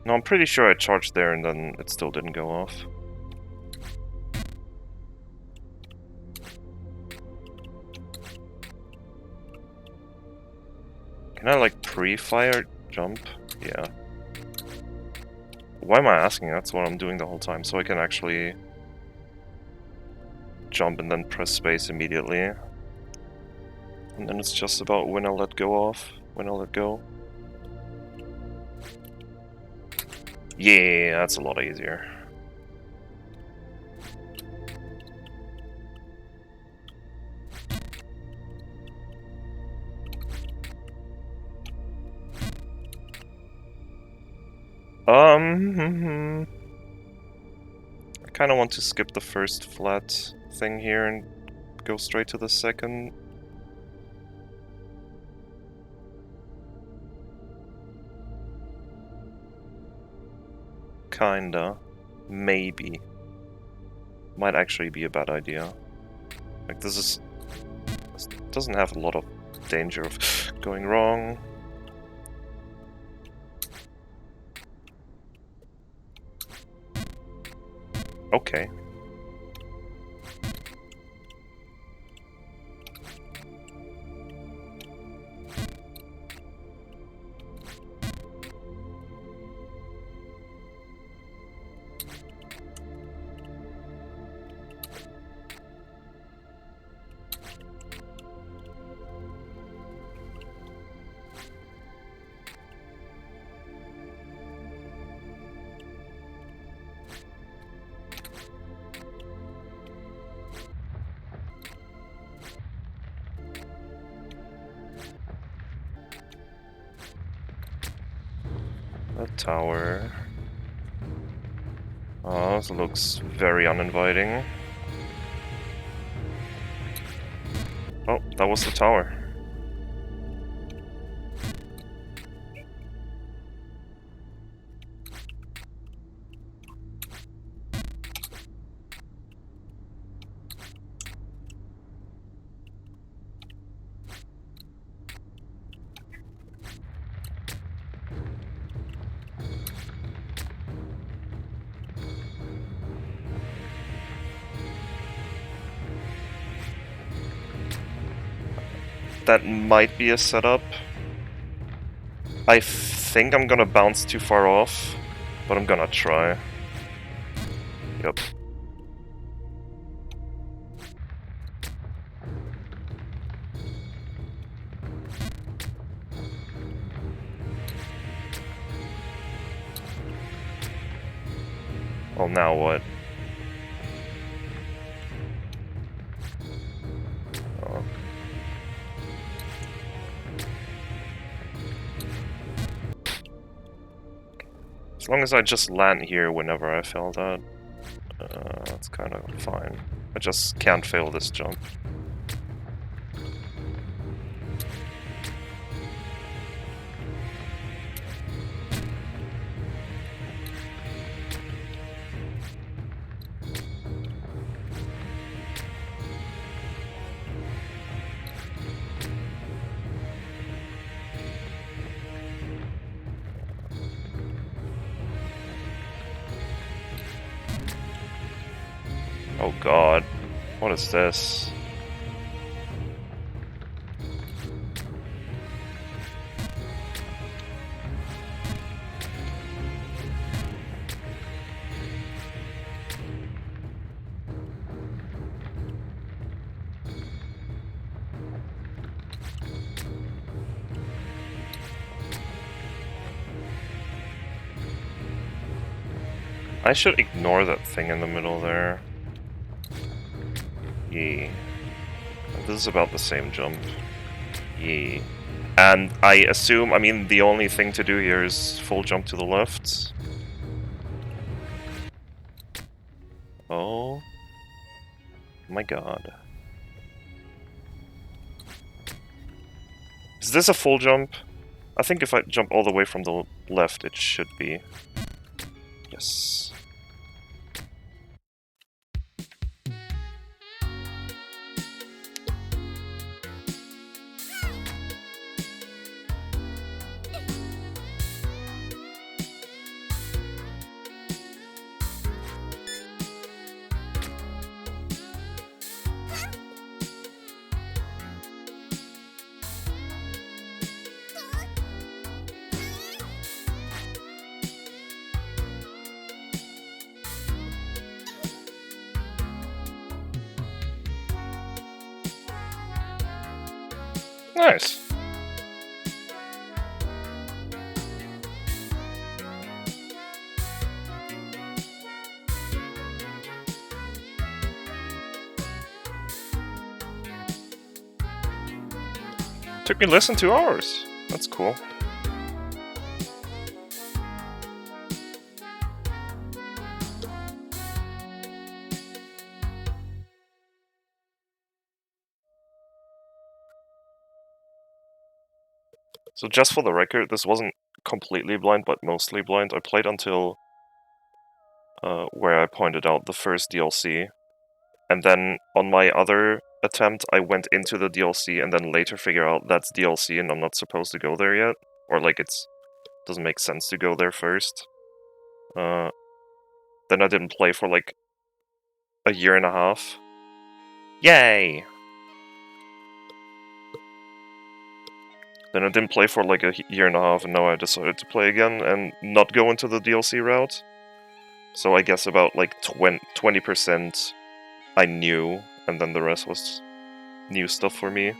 No, I'm pretty sure I charged there and then it still didn't go off. Can I like pre-fire jump? Yeah. Why am I asking? That's what I'm doing the whole time, so I can actually jump and then press space immediately. And then it's just about when I'll let go off, when I'll let go. Yeah, that's a lot easier. I kind of want to skip the first flat thing here and go straight to the second. Kinda. Maybe. Might actually be a bad idea. Like, this doesn't have a lot of danger of going wrong. Okay. A tower. Oh, this looks very uninviting. Oh, that was the tower. That might be a setup. I think I'm gonna bounce too far off, but I'm gonna try. Yep. Well, now what? Oh. As long as I just land here whenever I fail that, that's kind of fine. I just can't fail this jump. Oh god, what is this? I should ignore that thing in the middle there. Yeah. This is about the same jump. Yeah. And I assume, I mean, the only thing to do here is full jump to the left. Oh my god. Is this a full jump? I think if I jump all the way from the left, it should be. Yes. Nice. Took me less than 2 hours. That's cool. So just for the record, this wasn't completely blind, but mostly blind. I played until where I pointed out the first DLC, and then on my other attempt, I went into the DLC and then later figure out that's DLC and I'm not supposed to go there yet, or like doesn't make sense to go there first. Then I didn't play for like a year and a half. Yay! Then I didn't play for like a year and a half, and now I decided to play again and not go into the DLC route. So I guess about like 20% I knew, and then the rest was new stuff for me.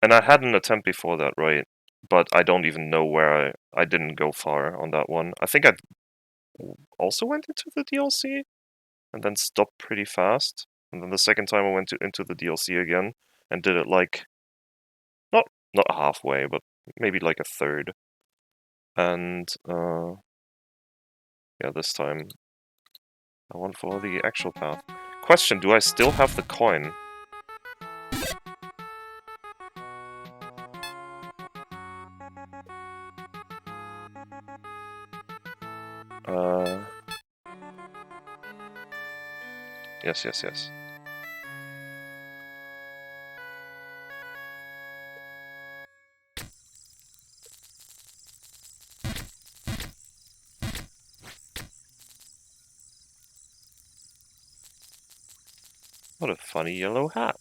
And I had an attempt before that, right? But I don't even know where I didn't go far on that one. I think I also went into the DLC and then stopped pretty fast. And then the second time I went into the DLC again and did it like not halfway, but maybe like a third. And yeah, this time I went for the actual path. Question, do I still have the coin? Yes. What a funny yellow hat.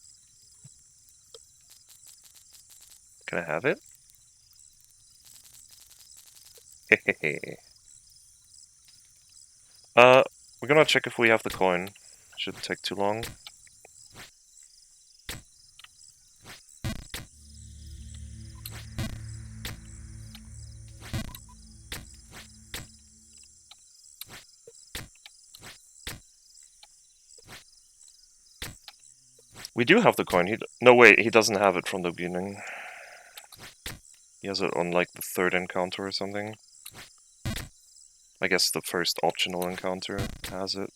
Can I have it? Hehehe. We're gonna check if we have the coin. Shouldn't take too long. We do have the coin. No, wait, he doesn't have it from the beginning. He has it on, like, the third encounter or something. I guess the first optional encounter has it.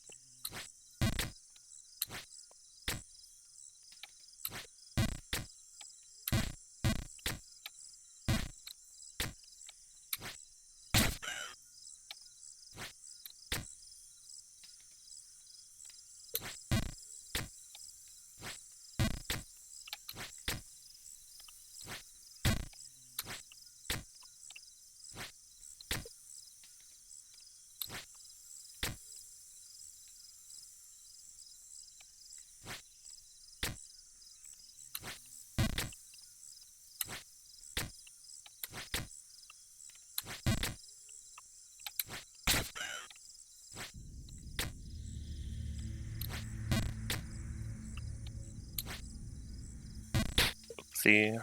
See?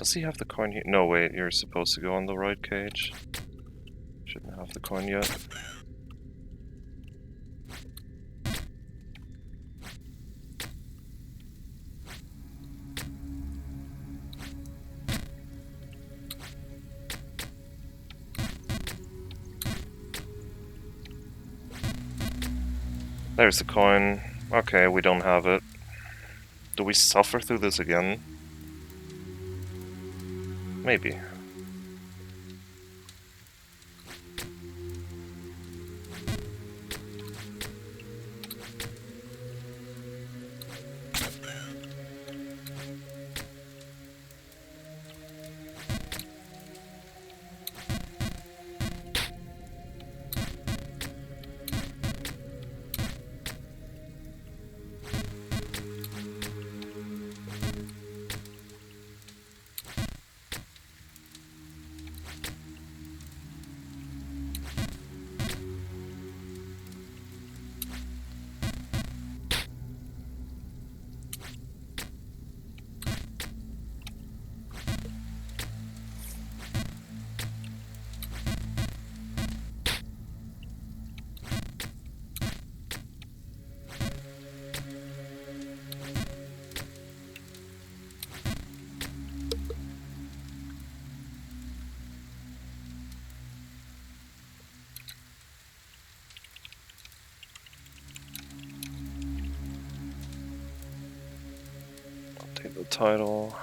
Does he have the coin here? No, wait, you're supposed to go on the right cage. Shouldn't have the coin yet. There's the coin. Okay, we don't have it. Do we suffer through this again? Maybe. Take the title.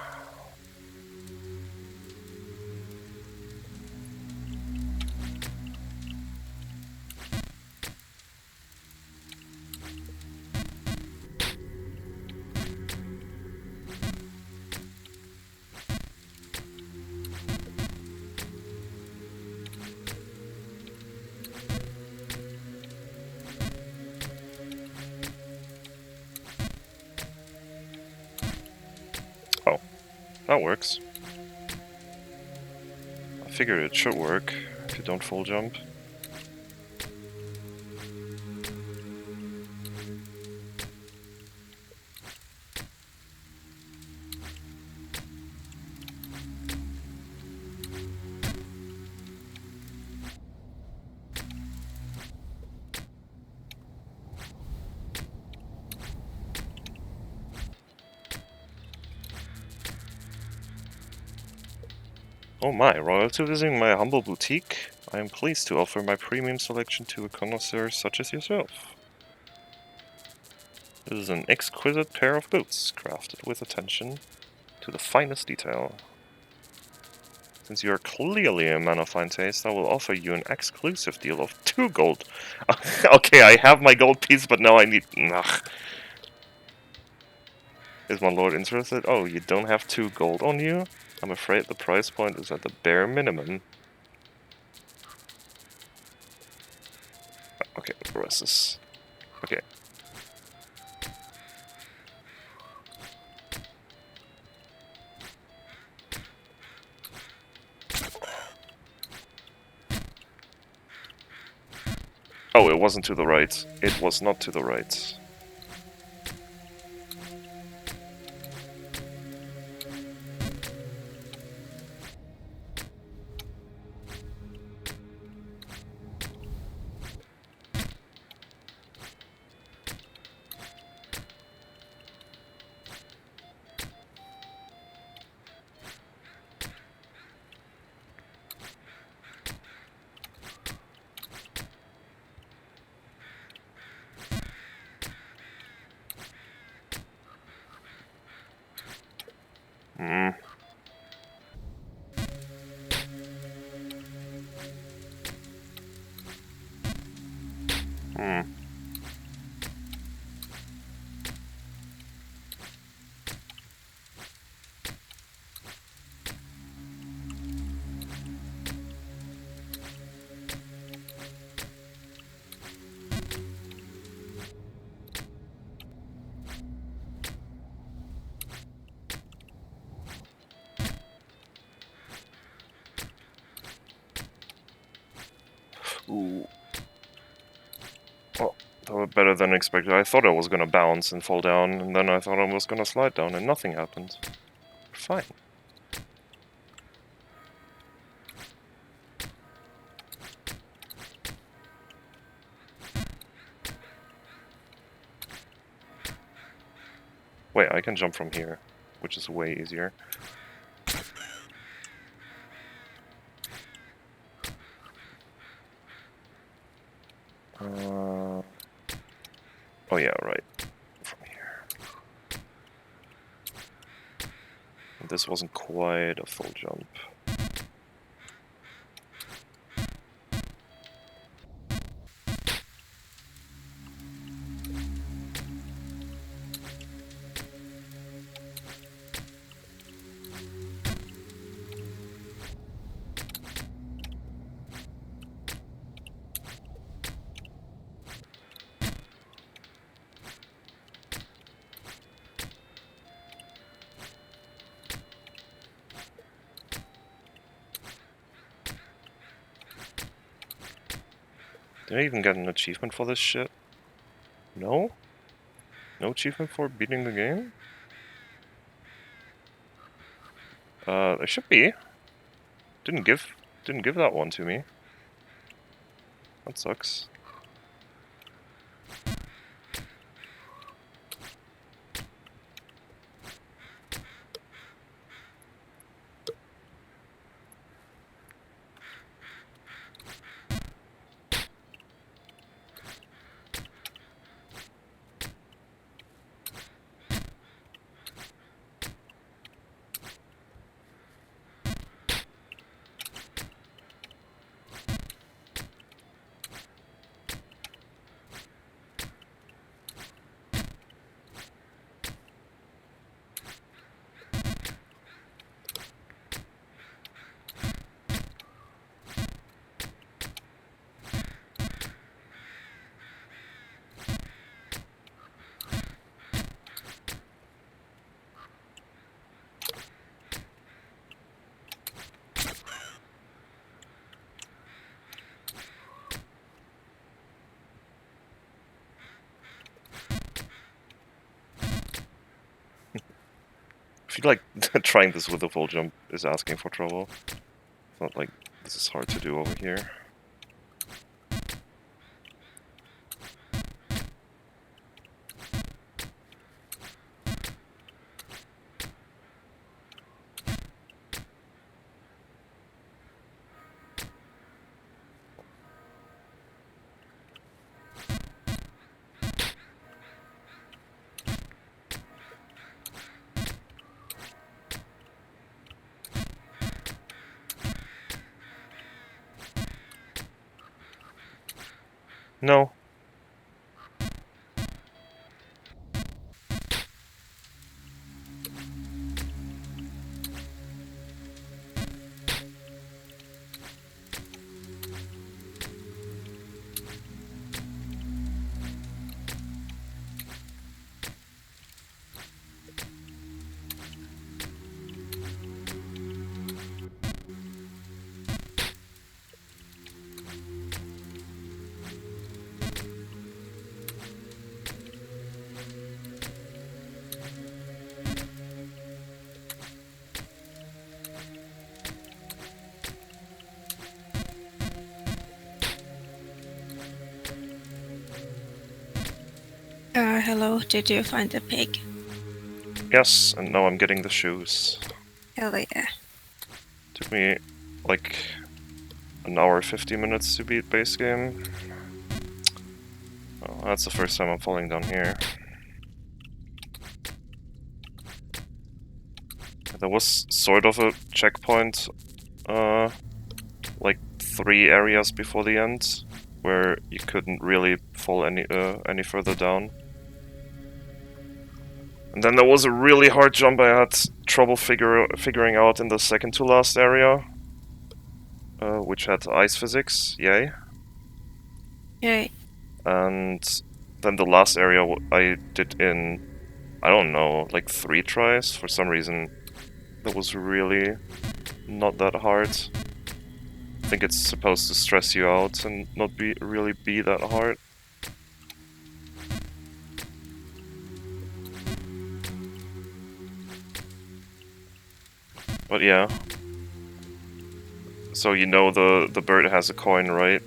Oh, that works. I figured it should work if you don't full jump. Oh my, royalty visiting my humble boutique? I am pleased to offer my premium selection to a connoisseur such as yourself. This is an exquisite pair of boots, crafted with attention to the finest detail. Since you are clearly a man of fine taste, I will offer you an exclusive deal of 2 gold. Okay, I have my gold piece, but now I need... Ugh. Is my lord interested? Oh, you don't have 2 gold on you? I'm afraid the price point is at the bare minimum. Okay, the rest is... Okay. Oh, it wasn't to the right. It was not to the right. Hmm. Hmm. Ooh. Oh, that was better than expected. I thought I was gonna bounce and fall down, and then I thought I was gonna slide down, and nothing happened. Fine. Wait, I can jump from here, which is way easier. Oh yeah, right. From here. This wasn't quite a full jump. Did I even get an achievement for this shit? No? No achievement for beating the game? There should be. Didn't give that one to me. That sucks. I feel like trying this with a full jump is asking for trouble. It's not like this is hard to do over here. No. Hello, did you find the pig? Yes, and now I'm getting the shoes. Hell yeah. Took me like an hour 50 minutes to beat base game. Oh, that's the first time I'm falling down here. There was sort of a checkpoint, like 3 areas before the end, where you couldn't really fall any further down. And then there was a really hard jump I had trouble figuring out in the second to last area, which had ice physics, yay. Yay. And then the last area I did in, I don't know, like 3 tries. For some reason, that was really not that hard. I think it's supposed to stress you out and not really be that hard. But yeah. So you know the bird has a coin, right?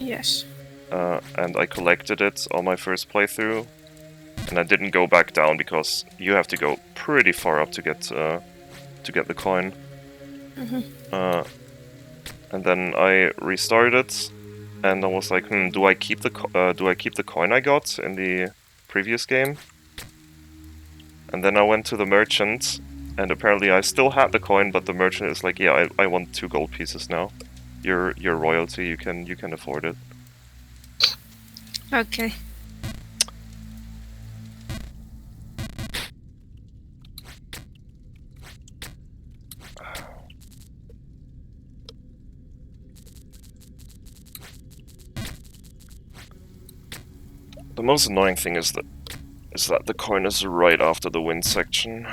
Yes. And I collected it on my first playthrough. And I didn't go back down because you have to go pretty far up to get the coin. And then I restarted, and I was like, do I keep the coin I got in the previous game? And then I went to the merchant, and apparently I still had the coin, but the merchant is like, yeah, I want 2 gold pieces now. You're royalty, you can afford it. Okay. The most annoying thing is that the coin is right after the wind section.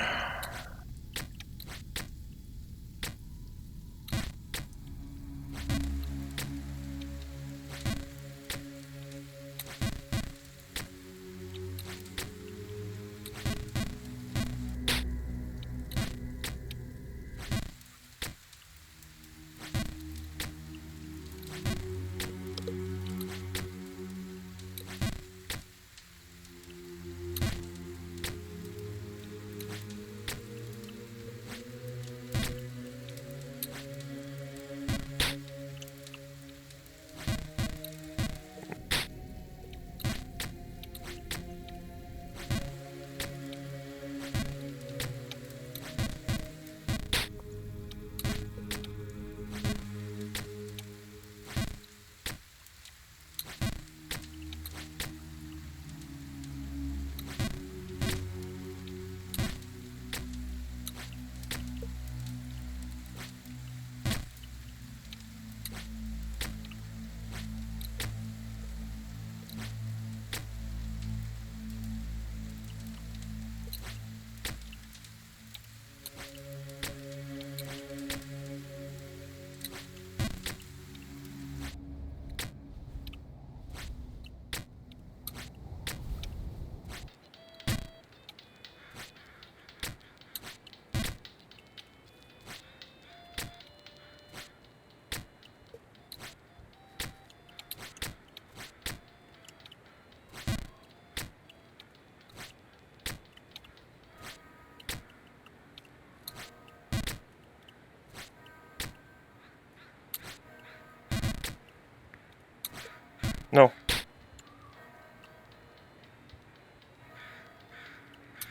No.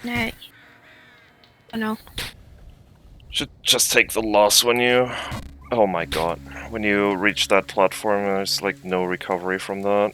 No. Oh, no. Should just take the loss when you... Oh my god. When you reach that platform, there's like no recovery from that.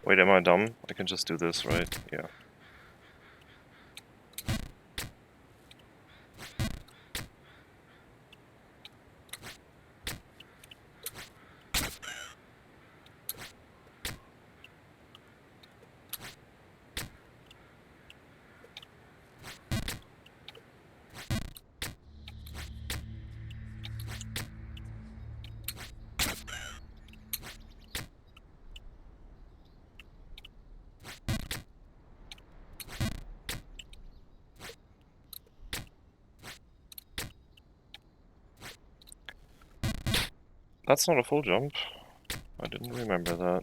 Wait, am I dumb? I can just do this, right? Yeah. That's not a full jump. I didn't remember that.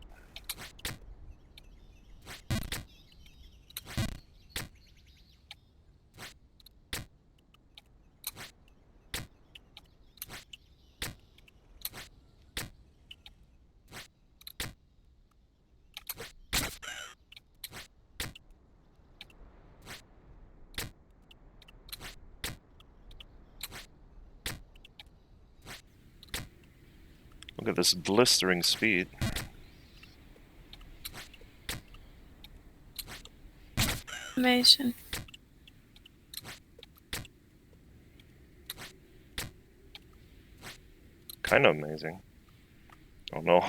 Look at this blistering speed. Amazing. Kind of amazing. Oh no.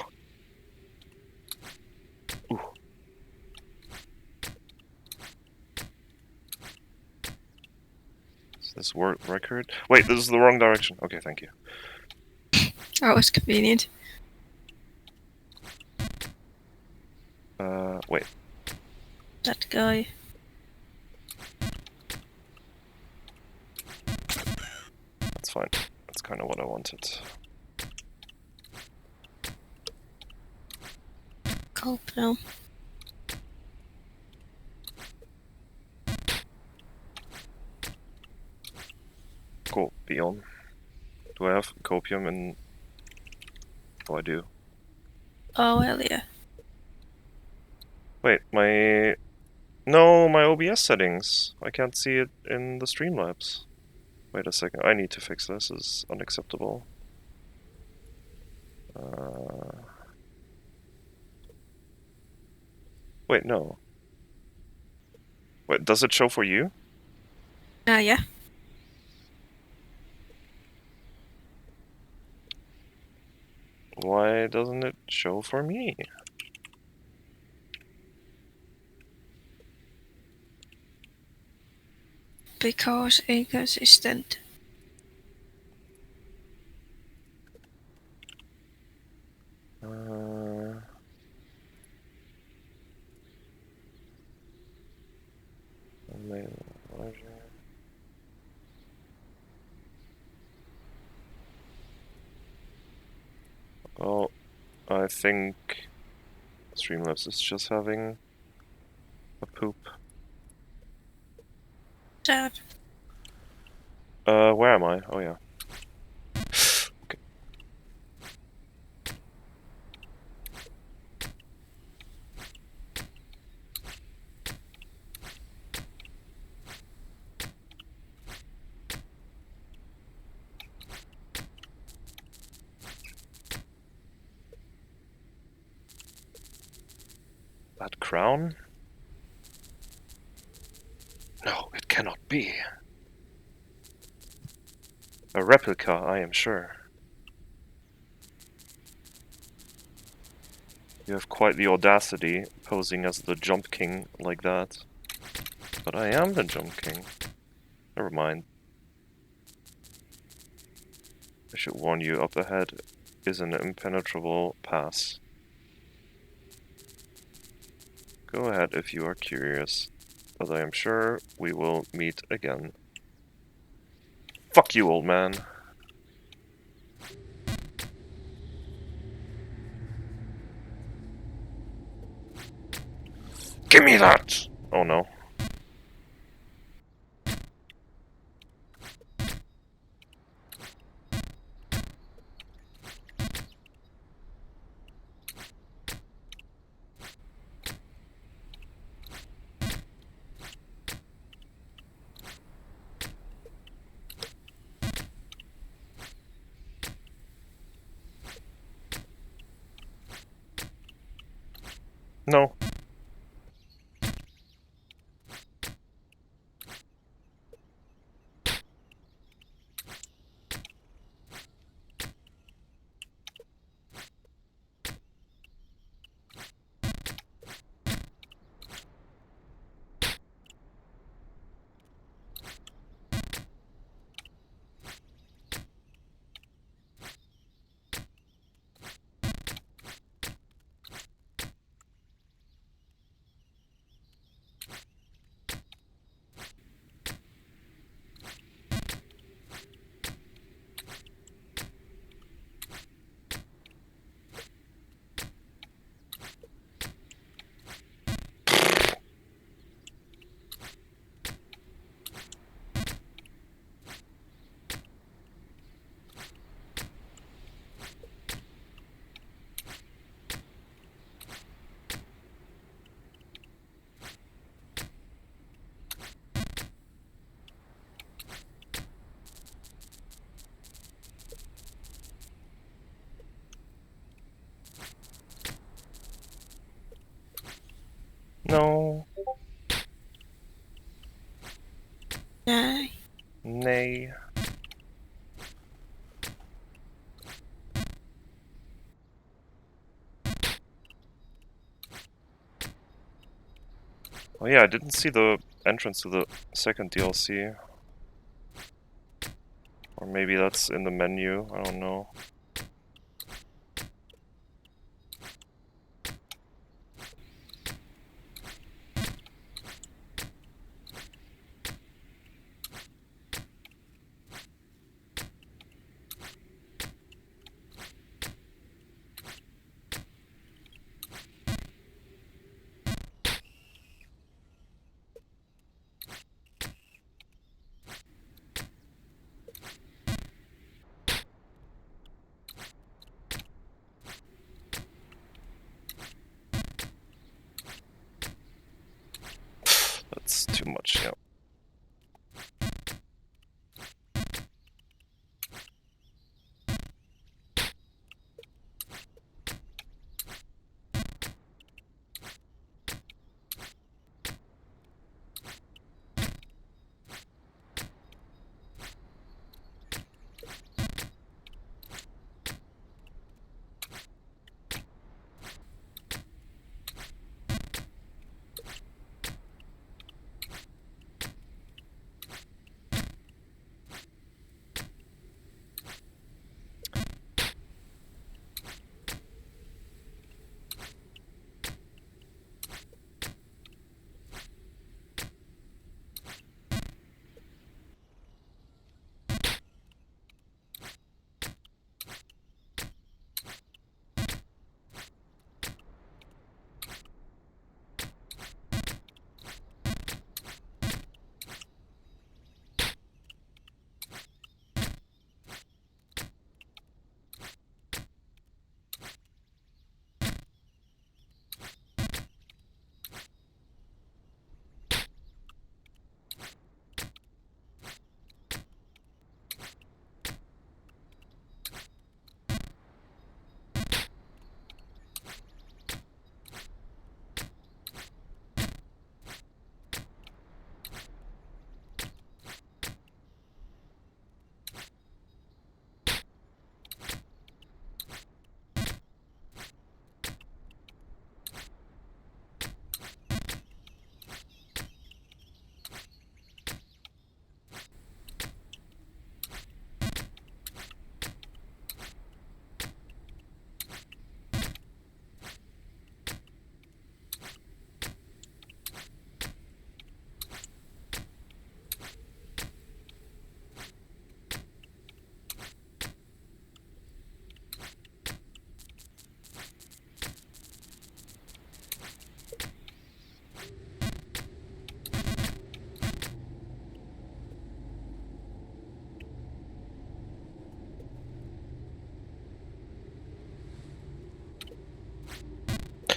Ooh. Is this record? Wait, this is the wrong direction. Okay, thank you. That was convenient. Wait. That guy. That's fine. That's kind of what I wanted. Cope now. Cool. Beyond. Do I have copium in... Oh, I do. Oh, hell yeah. Wait, my... No, my OBS settings. I can't see it in the Streamlabs. Wait a second. I need to fix this. This is unacceptable. Wait, no. Wait, does it show for you? Yeah. Why doesn't it show for me? Because inconsistent. Well, I think Streamlabs is just having a poop. Sad. Where am I? Oh yeah. Okay. That crown? No, it cannot be. A replica, I am sure. You have quite the audacity posing as the Jump King like that. But I am the Jump King. Never mind. I should warn you, up ahead is an impenetrable pass. Go ahead if you are curious, but I am sure we will meet again. Fuck you, old man. Give me that! Oh no. No. No. Nee. Nay. Oh yeah, I didn't see the entrance to the second DLC. Or maybe that's in the menu, I don't know. That's too much, yeah.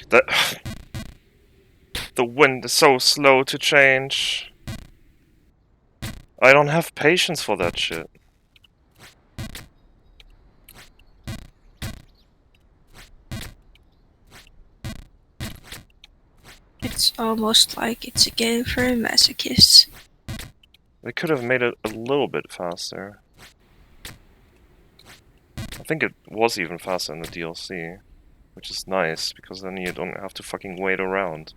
The, the wind is so slow to change. I don't have patience for that shit. It's almost like it's a game for masochists. They could have made it a little bit faster. I think it was even faster in the DLC, which is nice, because then you don't have to fucking wait around.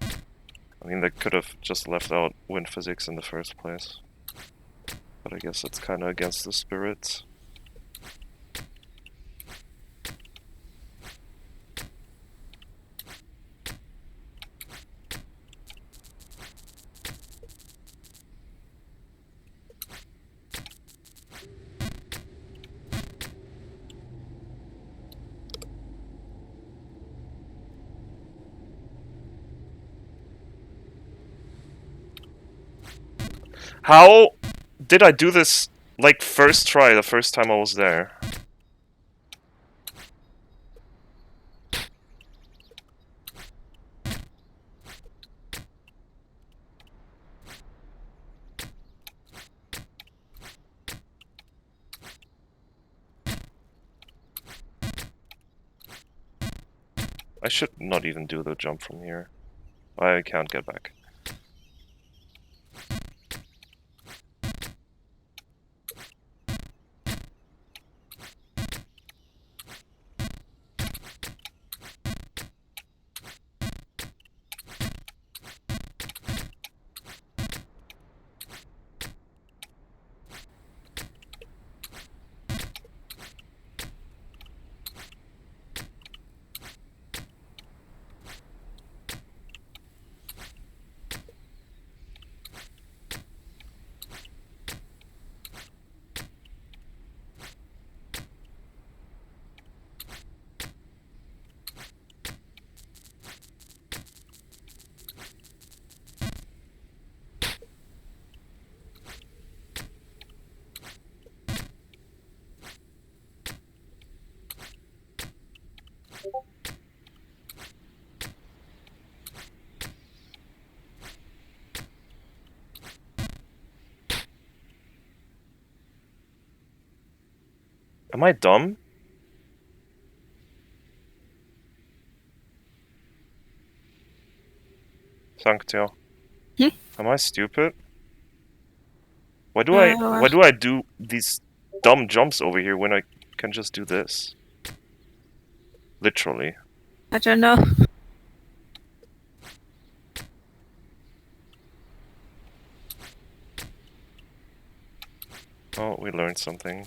I mean, they could have just left out wind physics in the first place. But I guess it's kinda against the spirit. How did I do this, like, first try, the first time I was there? I should not even do the jump from here. I can't get back. Am I dumb? Sanctio. Am I stupid? Why do I do these dumb jumps over here when I can just do this? Literally. I don't know. Oh, we learned something.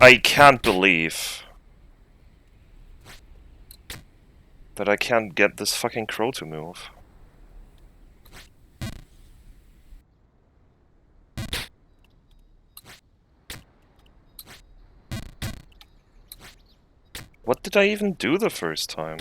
I can't believe that I can't get this fucking crow to move. What did I even do the first time?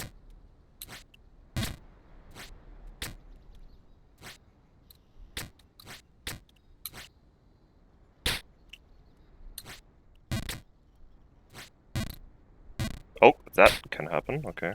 Oh, that can happen, okay.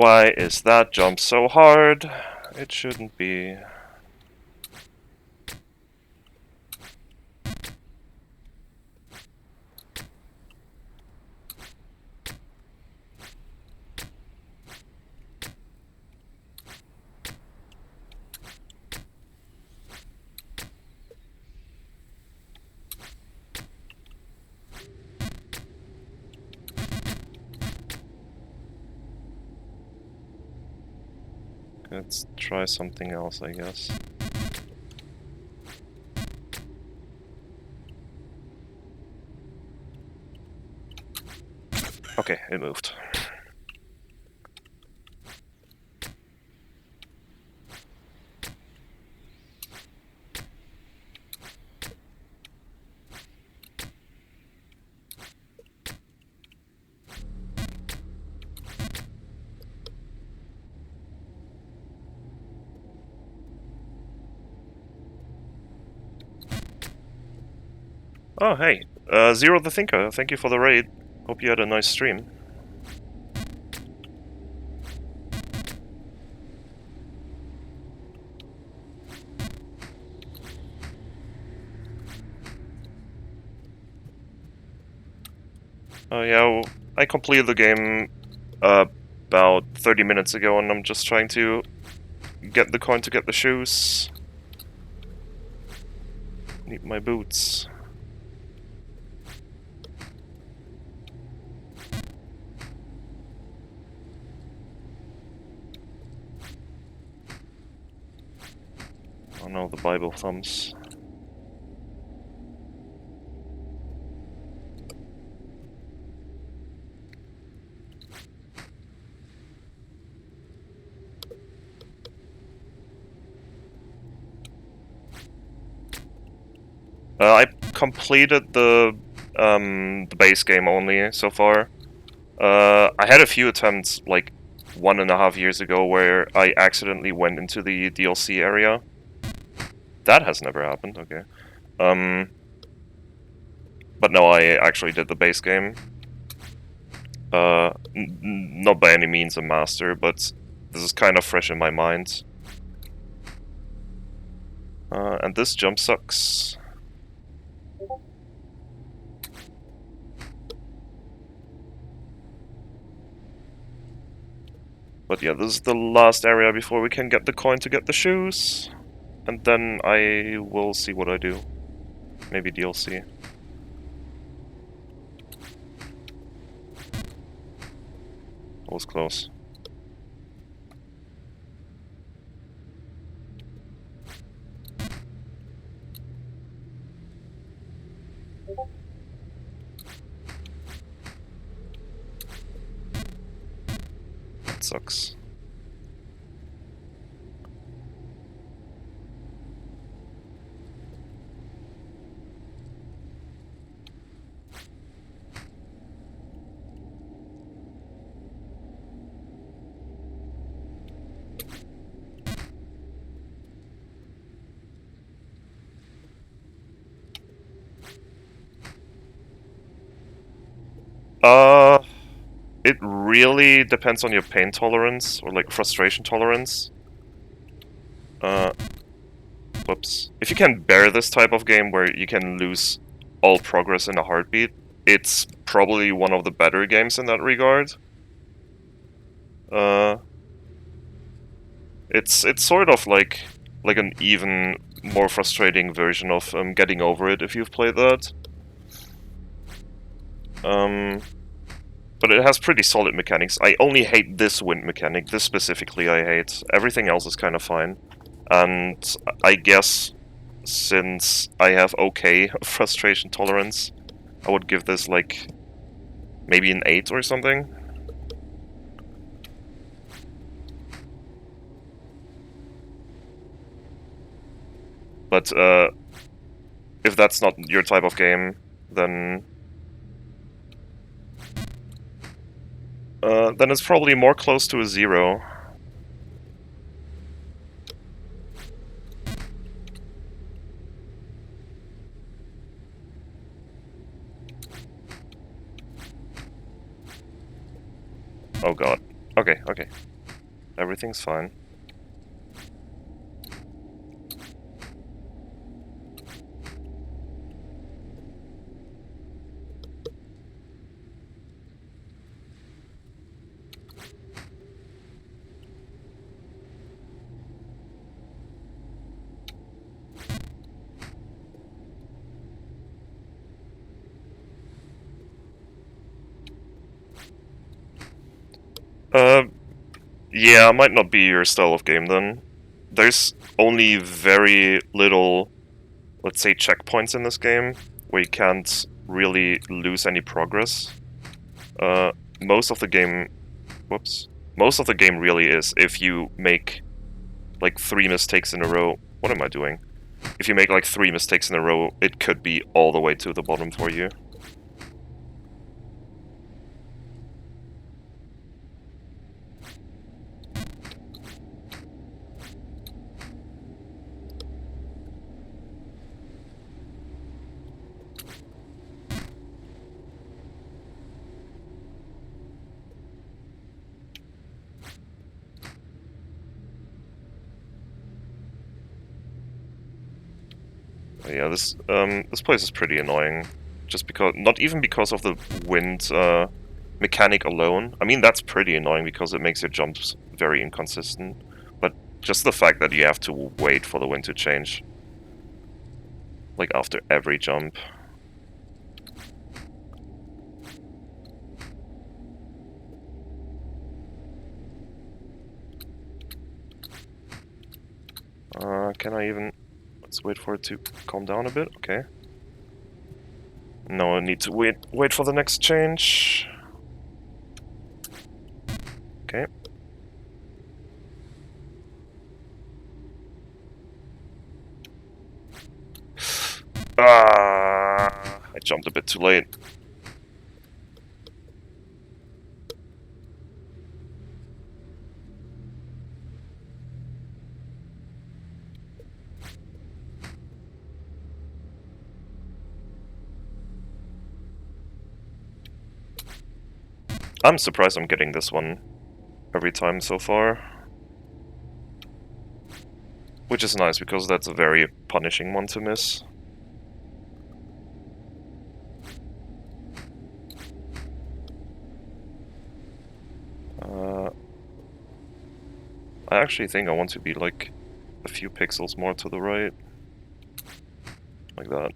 Why is that jump so hard? It shouldn't be. Let's try something else, I guess. Okay, it moved. Oh, hey. Zero the Thinker, thank you for the raid. Hope you had a nice stream. Oh yeah, well, I completed the game about 30 minutes ago, and I'm just trying to get the coin to get the shoes. Need my boots. Oh no, the Bible thumbs. I completed the base game only so far. I had a few attempts, like 1.5 years ago, where I accidentally went into the DLC area. That has never happened, okay. But no, I actually did the base game. Not by any means a master, but this is kind of fresh in my mind. And this jump sucks. But yeah, this is the last area before we can get the coin to get the shoes. And then I will see what I do. Maybe DLC. That was close. That sucks. It really depends on your pain tolerance, or like frustration tolerance. Whoops. If you can bear this type of game where you can lose all progress in a heartbeat, it's probably one of the better games in that regard. It's sort of like an even more frustrating version of Getting Over It, if you've played that. But it has pretty solid mechanics. I only hate this wind mechanic. This specifically I hate. Everything else is kind of fine. And I guess since I have okay frustration tolerance, I would give this like maybe an 8 or something. But if that's not your type of game, then it's probably more close to a 0. Oh god. Okay, okay. Everything's fine. Yeah, might not be your style of game then. There's only very little, let's say, checkpoints in this game where you can't really lose any progress. Most of the game, whoops, most of the game really is if you make like 3 mistakes in a row. What am I doing? If you make like 3 mistakes in a row, it could be all the way to the bottom for you. Yeah, this place is pretty annoying. Just because, not even because of the wind mechanic alone. I mean, that's pretty annoying because it makes your jumps very inconsistent. But just the fact that you have to wait for the wind to change. Like after every jump. Can I even... Let's wait for it to calm down a bit. Okay. No, I need to wait for the next change. Okay. I jumped a bit too late. I'm surprised I'm getting this one every time so far. Which is nice, because that's a very punishing one to miss. I actually think I want to be like a few pixels more to the right. Like that.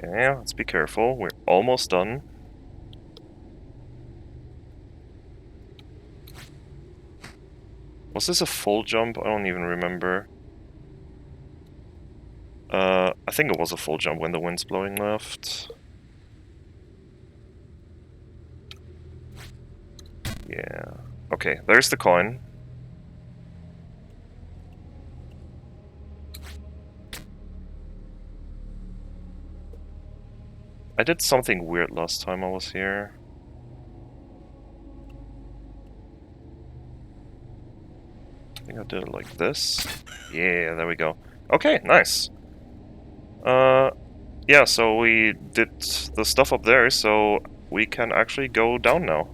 Okay, let's be careful. We're almost done. Was this a full jump? I don't even remember. I think it was a full jump when the wind's blowing left. Yeah. Okay, there's the coin. I did something weird last time I was here. I think I did it like this. Yeah, there we go. Okay, nice. Yeah, so we did the stuff up there, so we can actually go down now.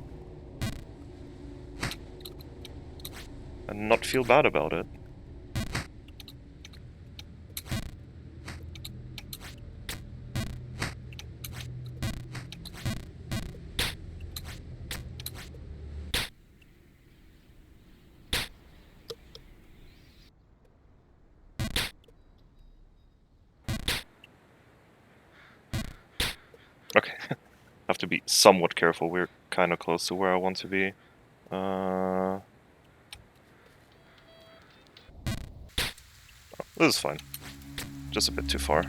And not feel bad about it. Okay, have to be somewhat careful. We're kind of close to where I want to be. Oh, this is fine. Just a bit too far.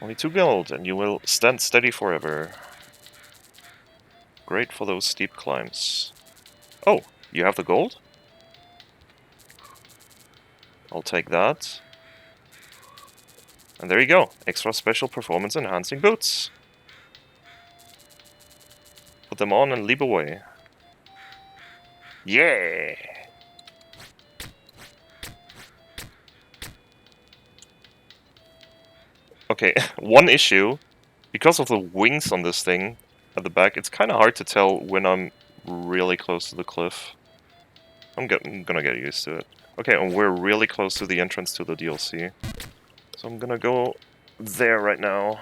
Only 2 gold, and you will stand steady forever. Great for those steep climbs. Oh, you have the gold? I'll take that. And there you go. Extra special performance enhancing boots. Put them on and leap away. Yeah! Okay, one issue. Because of the wings on this thing at the back, it's kind of hard to tell when I'm really close to the cliff. I'm gonna get used to it. Okay, and we're really close to the entrance to the DLC. So I'm gonna go there right now.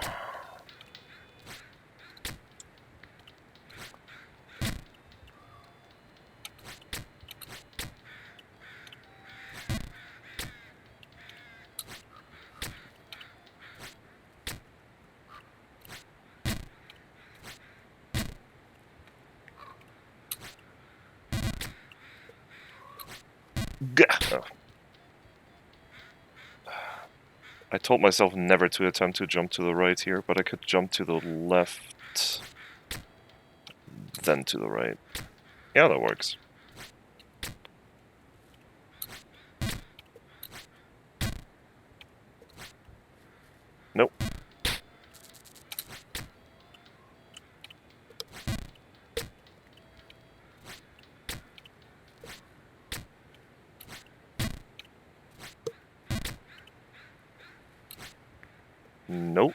Gah! I told myself never to attempt to jump to the right here, but I could jump to the left, then to the right. Yeah, that works. Nope. Nope.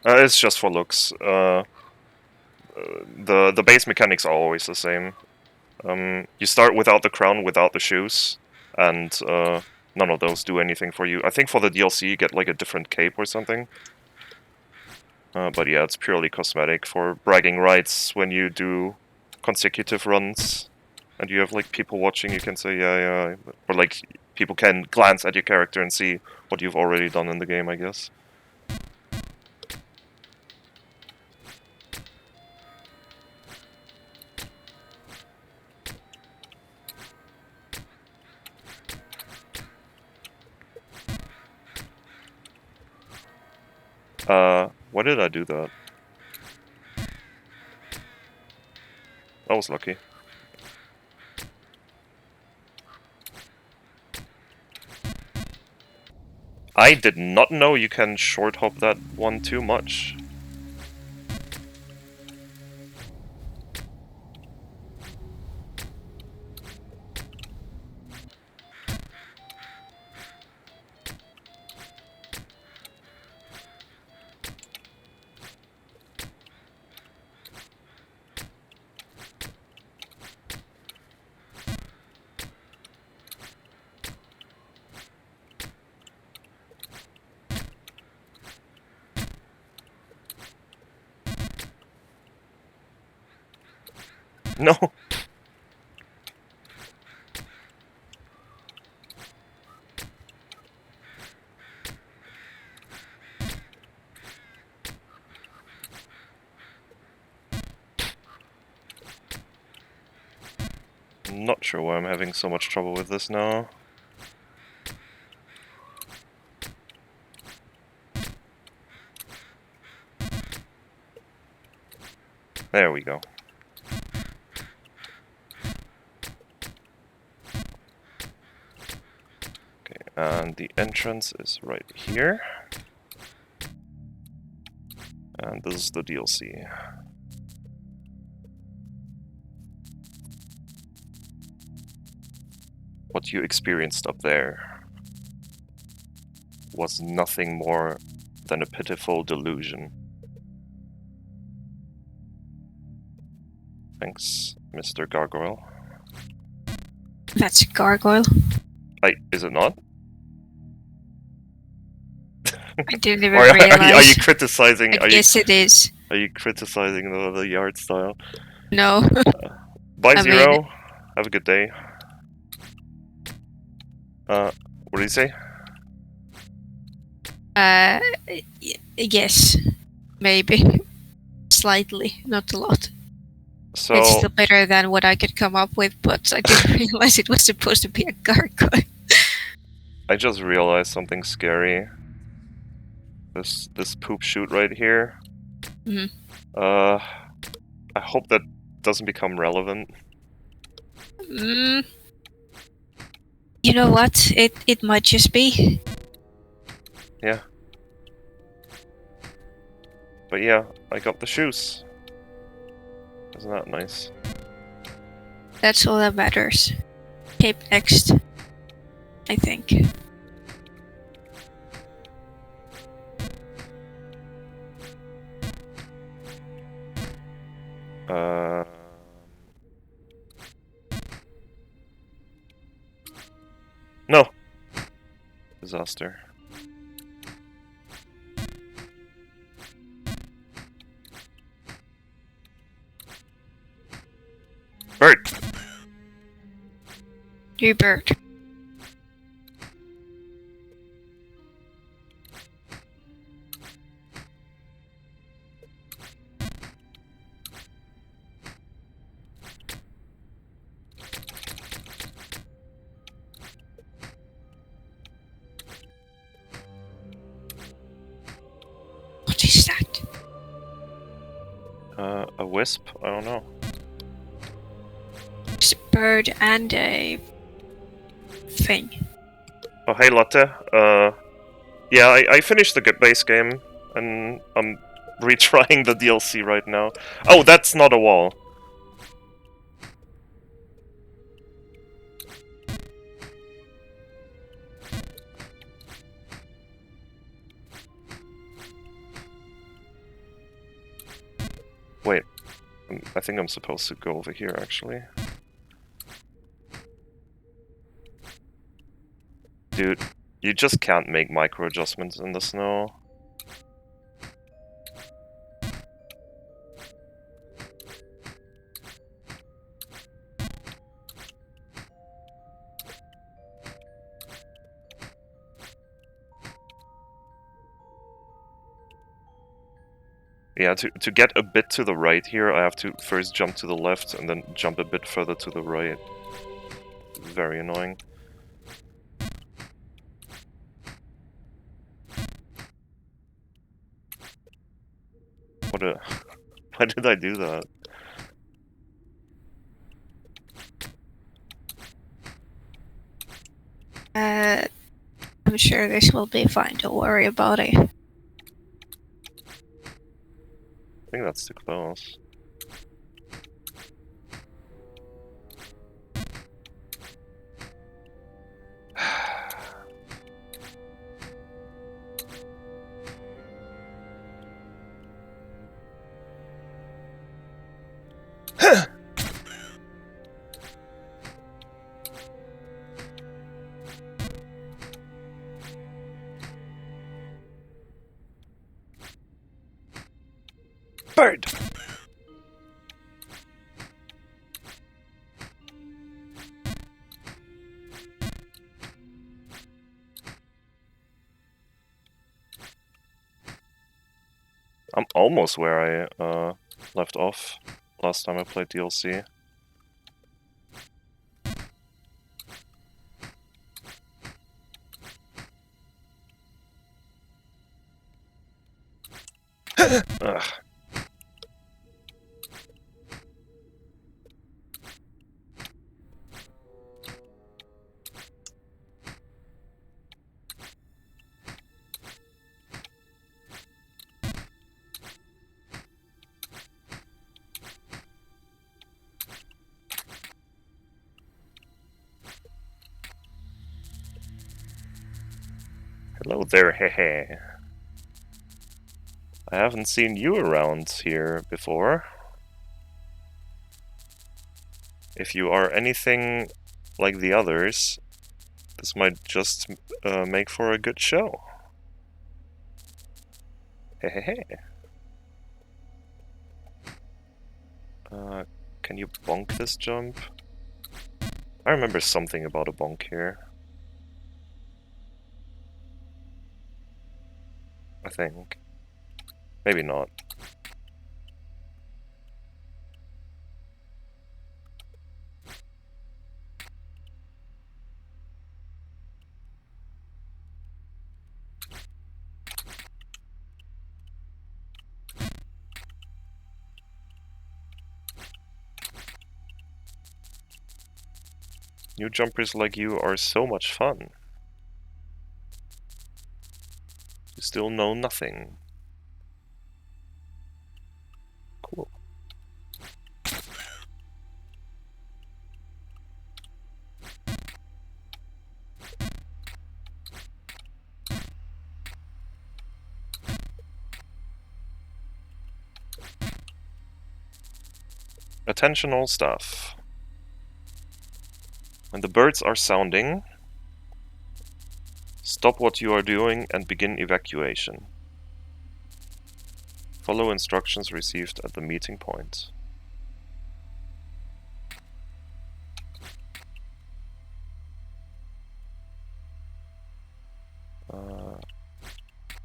It's just for looks. The base mechanics are always the same. You start without the crown, without the shoes, and none of those do anything for you. I think for the DLC you get like a different cape or something. But yeah, it's purely cosmetic for bragging rights when you do consecutive runs. And you have like people watching, you can say, yeah, or like people can glance at your character and see what you've already done in the game, I guess. Why did I do that? I was lucky. I did not know you can short hop that one too much. No. Not sure why I'm having so much trouble with this now. There we go. Okay, and the entrance is right here. And this is the DLC. What you experienced up there was nothing more than a pitiful delusion. Thanks, Mr. Gargoyle. That's a gargoyle. Is it not? I didn't even Or are you realize. criticizing? I guess it is. Are you criticizing the art style? No. Bye, I mean, Zero. Have a good day. What do you say? yes. Maybe. Slightly, not a lot. So It's still better than what I could come up with, but I didn't realize it was supposed to be a gargoyle. I just realized something scary. This poop shoot right here. Mhm. I hope that doesn't become relevant. You know what? It might just be. Yeah. But yeah, I got the shoes. Isn't that nice? That's all that matters. Tape next. I think. No. Disaster. Bird! You bird. What is that? A wisp? I don't know. It's a bird and a thing. Oh, hey, Lotte. Yeah, I finished the good base game, and I'm retrying the DLC right now. Oh, that's not a wall. Wait, I think I'm supposed to go over here, actually. Dude, you just can't make micro adjustments in the snow. Yeah, to get a bit to the right here, I have to first jump to the left and then jump a bit further to the right. Very annoying. What a... Why did I do that? I'm sure this will be fine. Don't worry about it. I think that's too close. Bird! I'm almost where I left off last time I played DLC. Ugh. Hello there, hehe. I haven't seen you around here before. If you are anything like the others, this might just make for a good show. Hey, hey, hey. Can you bonk this jump? I remember something about a bonk here. I think. Maybe not. New jumpers like you are so much fun. You still know nothing. Cool. Attention all staff. When the birds are sounding, stop what you are doing and begin evacuation. Follow instructions received at the meeting point.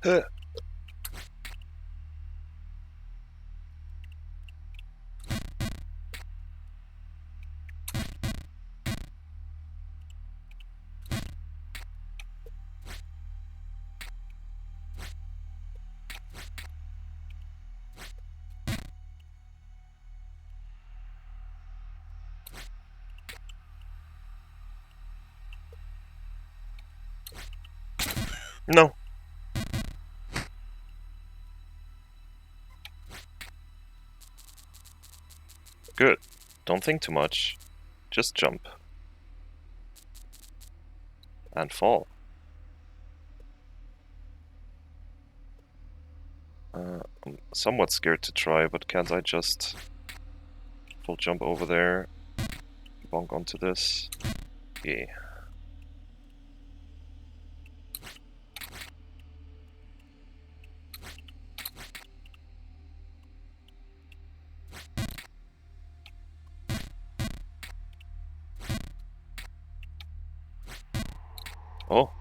Huh. No. Good. Don't think too much. Just jump. And fall. I'm somewhat scared to try, but can't I just full jump over there, bonk onto this? Yeah. Oh.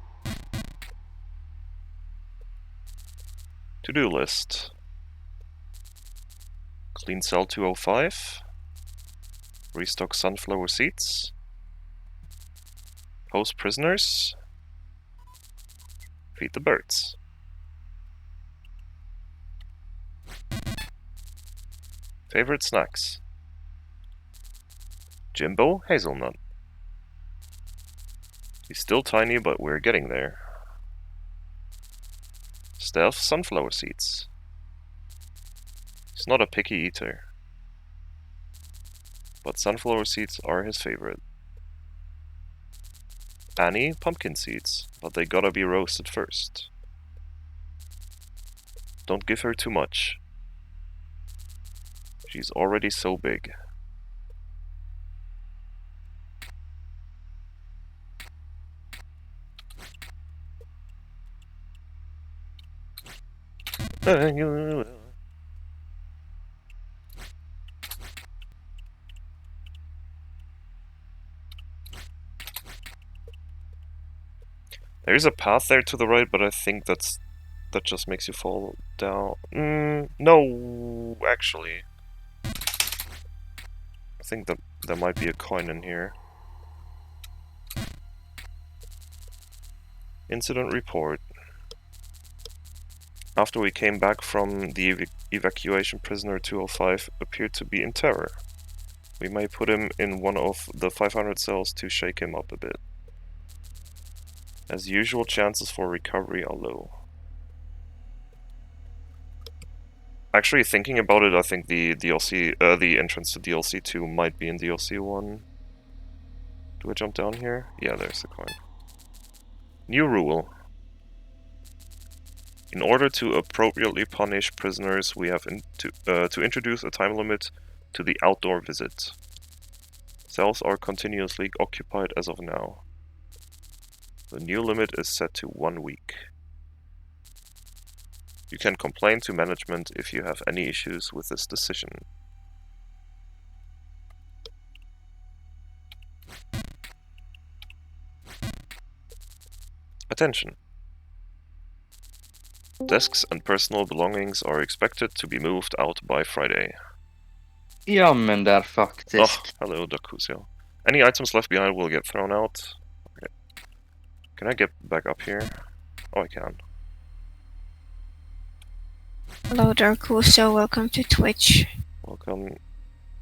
To-do list. Clean cell 205. Restock sunflower seeds. Host prisoners. Feed the birds. Favorite snacks. Jimbo hazelnut. He's still tiny, but we're getting there. Stealth sunflower seeds. He's not a picky eater, but sunflower seeds are his favorite. Annie, pumpkin seeds, but they gotta be roasted first. Don't give her too much. She's already so big. There's a path there to the right, but I think that just makes you fall down. No, actually. I think that there might be a coin in here. Incident report. After we came back from the evacuation, prisoner 205 appeared to be in terror. We may put him in one of the 500 cells to shake him up a bit. As usual, chances for recovery are low. Actually, thinking about it, I think the entrance to DLC2 might be in DLC1. Do I jump down here? Yeah, there's the coin. New rule. In order to appropriately punish prisoners, we have to introduce a time limit to the outdoor visit. Cells are continuously occupied as of now. The new limit is set to 1 week. You can complain to management if you have any issues with this decision. Attention! Desks and personal belongings are expected to be moved out by Friday. Ja, men där faktiskt. Hello, Dakusio. Any items left behind will get thrown out. Okay. Can I get back up here? Oh, I can. Hello, Darkuso. Welcome to Twitch. Welcome.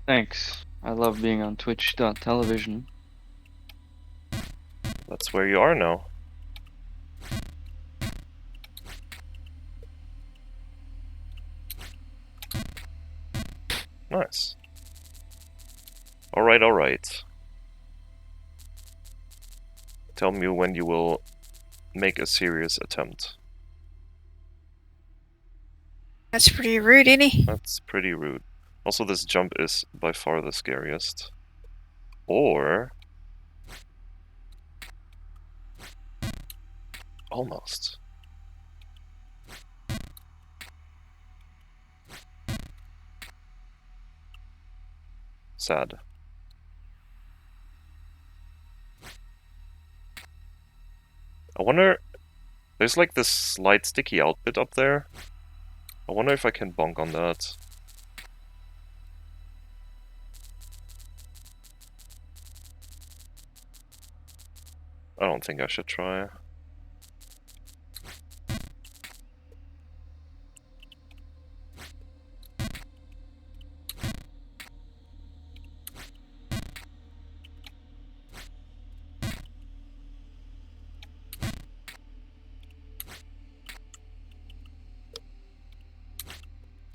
Thanks. I love being on Twitch.television. That's where you are now. Nice. Alright, alright. Tell me when you will make a serious attempt. That's pretty rude, isn't he? That's pretty rude. Also, this jump is by far the scariest. Or... almost. Sad. I wonder... there's like this slight sticky out bit up there. I wonder if I can bonk on that. I don't think I should try.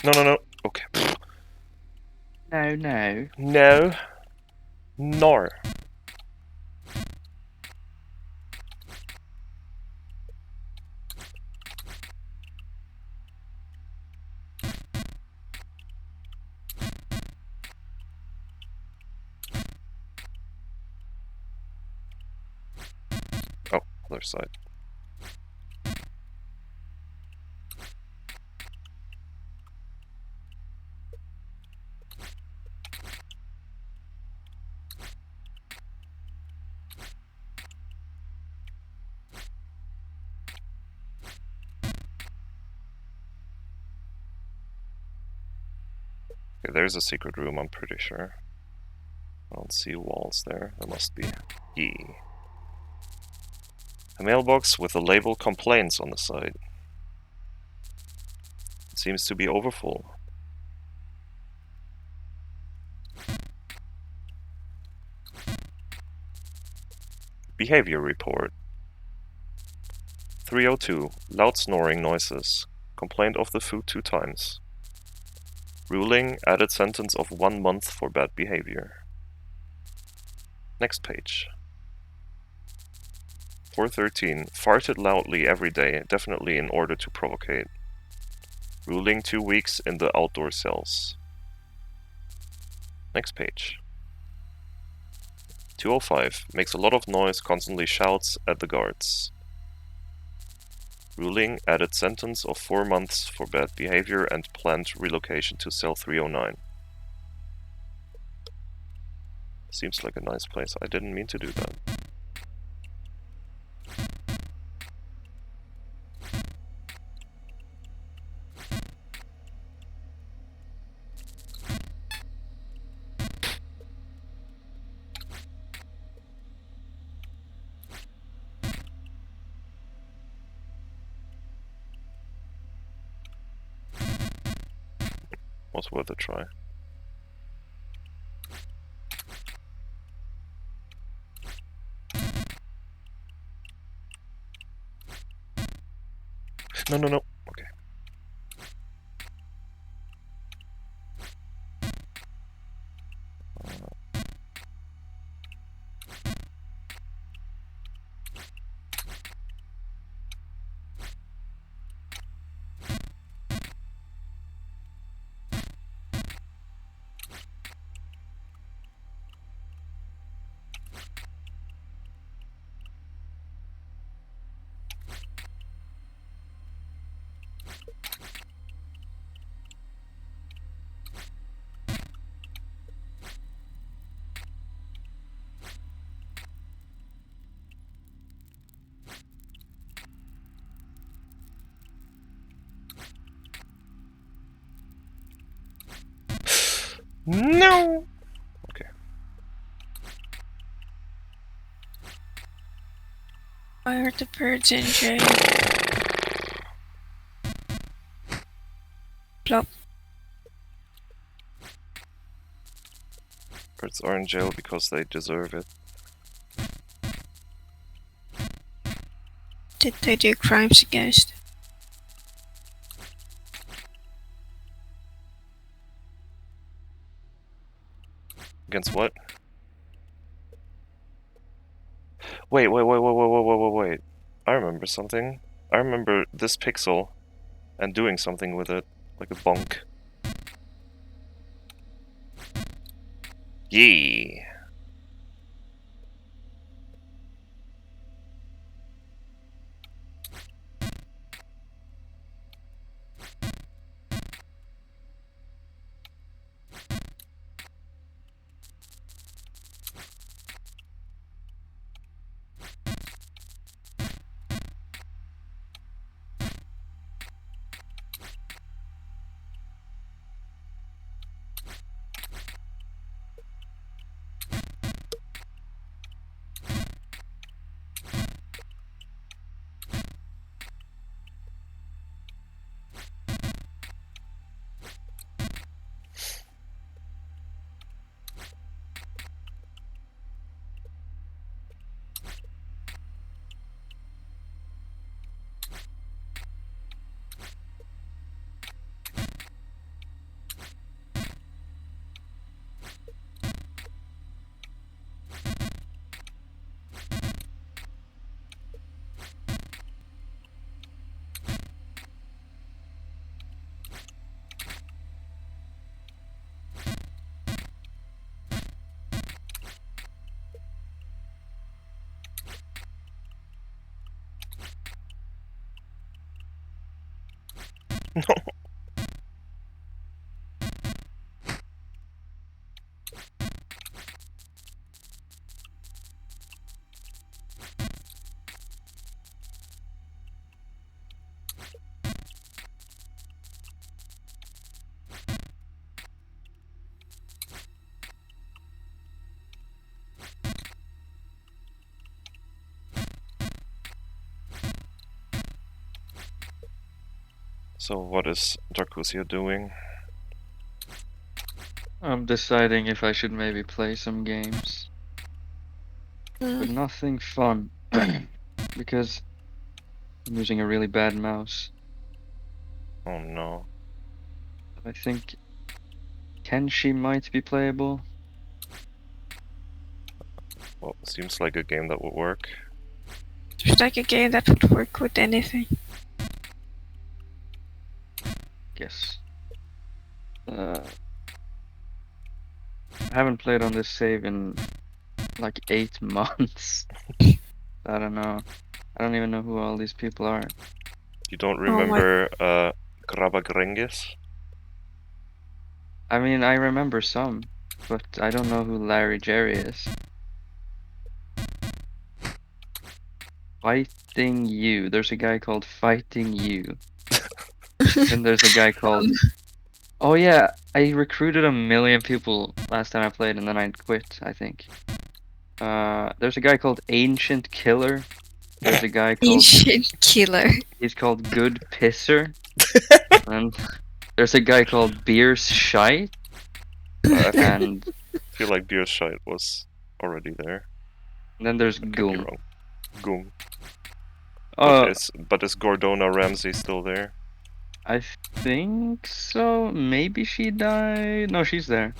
No, no, no. Okay. No, no. No. Nor. Oh, other side. Okay, there's a secret room, I'm pretty sure. I don't see walls there. There must be. Yee. A mailbox with the label complaints on the side. It seems to be overfull. Behavior report. 302. Loud snoring noises. Complained of the food 2 times. Ruling, added sentence of 1 month for bad behavior. Next page. 413. Farted loudly every day, definitely in order to provocate. Ruling 2 weeks in the outdoor cells. Next page. 205. Makes a lot of noise, constantly shouts at the guards. Ruling, added sentence of 4 months for bad behavior and planned relocation to cell 309. Seems like a nice place. I didn't mean to do that. Was worth a try. No, no, no. Okay. No! Why are the birds in jail? Plop. Birds are in jail because they deserve it. Did they do crimes against? Against what? Wait. I remember something. I remember this pixel and doing something with it, like a bonk. Yee! No. So what is Darkusio doing? I'm deciding if I should maybe play some games, but Hmm. nothing fun because I'm using a really bad mouse. Oh no. I think Kenshi might be playable. Well, seems like a game that would work. It's like a game that would work with anything. Guess. I haven't played on this save in like 8 months. I don't know. I don't even know who all these people are. You don't Oh my. remember Grabagringis? I mean, I remember some, but I don't know who Larry Jerry is. Fighting You. There's a guy called Fighting You. And there's a guy called... Oh yeah, I recruited 1,000,000 people last time I played and then I quit, I think. There's a guy called Ancient Killer. There's a guy called... Ancient killer. He's called Good Pisser. And there's a guy called Beer's Shite. And feel like Beer's Shite was already there. then there's I could be Gung. wrong. Gung. Oh, But is Gordona Ramsay still there? I think so. Maybe she died. No, she's there.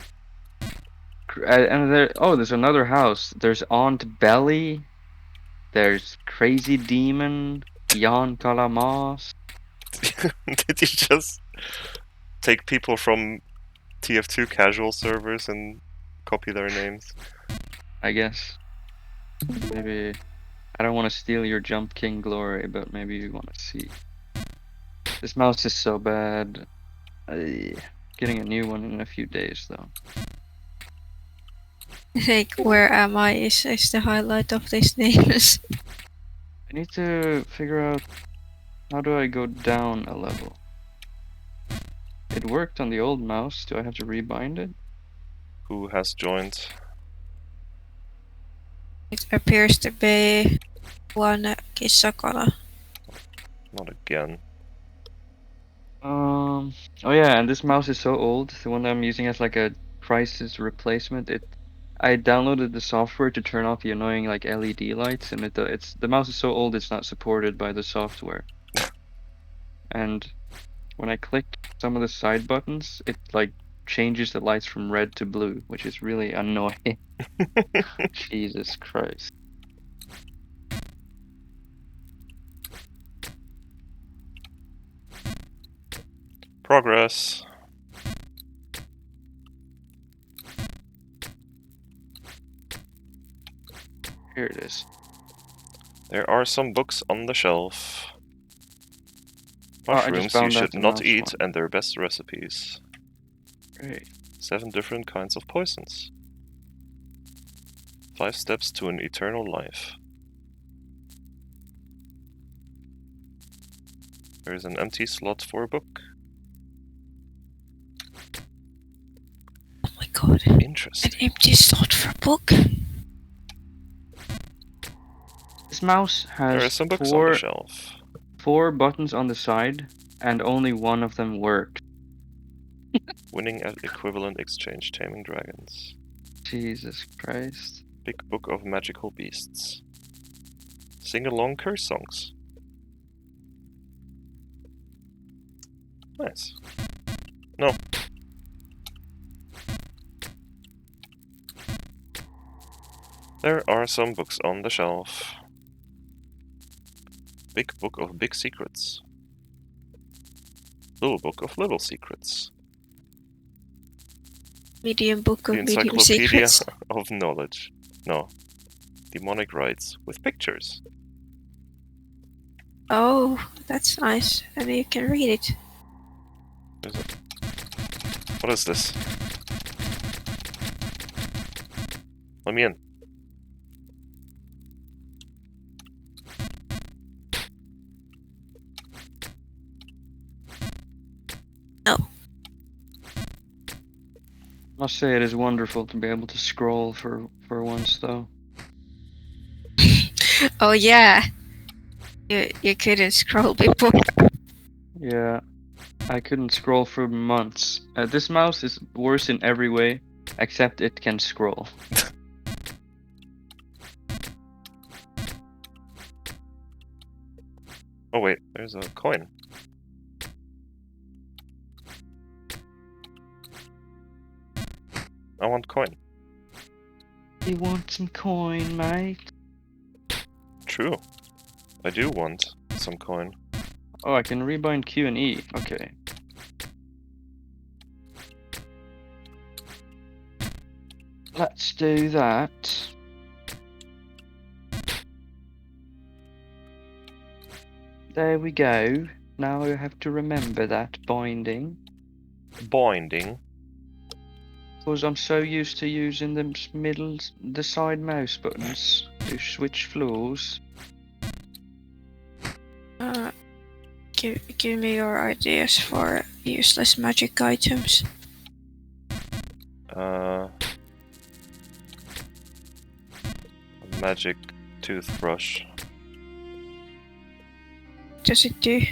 And there's another house. There's Aunt Belly. There's Crazy Demon. Jan Kalamas. Did you just take people from TF2 casual servers and copy their names? I guess. Maybe. I don't want to steal your Jump King glory, but maybe you want to see. This mouse is so bad. Getting a new one in a few days, though. Like, where am I is the highlight of these names. I need to figure out how do I go down a level. It worked on the old mouse. Do I have to rebind it? Who has joined? It appears to be one Kisakala. Not again. Oh yeah, and this mouse is so old. The one that I'm using as like a crisis replacement. I downloaded the software to turn off the annoying like LED lights, and the mouse is so old it's not supported by the software. And when I click some of the side buttons, it like changes the lights from red to blue, which is really annoying. Jesus Christ. Progress. Here it is. There are some books on the shelf. Oh, I just Mushrooms you found should that not mouse eat one. and their best recipes. Great. 7 different kinds of poisons. 5 steps to an eternal life. There is an empty slot for a book. Oh my god. An Interesting. empty slot for a book. This mouse There are has some books on the four shelf. 4 buttons on the side, and only one of them works. Winning at equivalent exchange taming dragons. Jesus Christ. Big book of magical beasts. Sing along curse songs. Nice. No. There are some books on the shelf. Big book of big secrets. Little book of little secrets. Medium book The of medium encyclopedia secrets. of knowledge. No. Demonic rites with pictures. Oh, that's nice. And you can read it. Is it? What is this? Let me in. No. Must say it is wonderful to be able to scroll for once, though. Oh yeah. You couldn't scroll before. Yeah, I couldn't scroll for months. This mouse is worse in every way, except it can scroll. Oh wait, there's a coin. I want coin. You want some coin, mate? True. I do want some coin. Oh, I can rebind Q and E. Okay. Let's do that. There we go. Now I have to remember that binding. Binding. Because I'm so used to using the side mouse buttons to switch floors. Give me your ideas for useless magic items. A magic toothbrush. What does it do?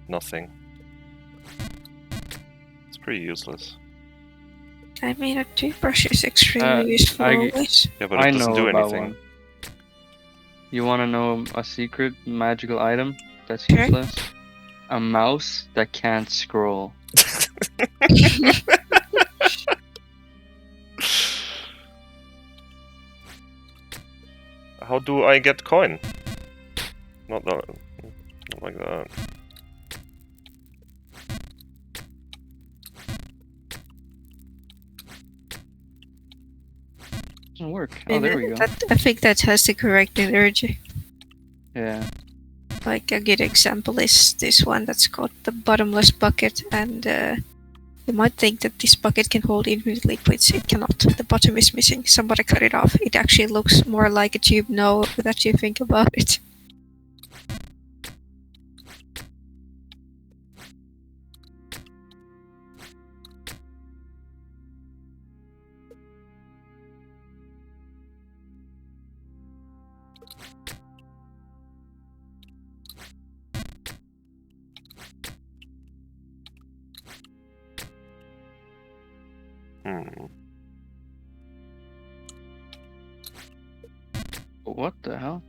Nothing. It's pretty useless. I mean, a toothbrush is extremely useful always. Yeah, but it I doesn't know do about anything. one. You want to know a secret magical item that's Sure. useless? A mouse that can't scroll. How do I get coin? Not that. Not like that. Doesn't work. Oh, there we go. I think that has the correct energy. Yeah. Like a good example is this one that's called the bottomless bucket, and you might think that this bucket can hold infinite liquids. It cannot. The bottom is missing. Somebody cut it off. It actually looks more like a tube now that you think about it. Hmm. What the hell?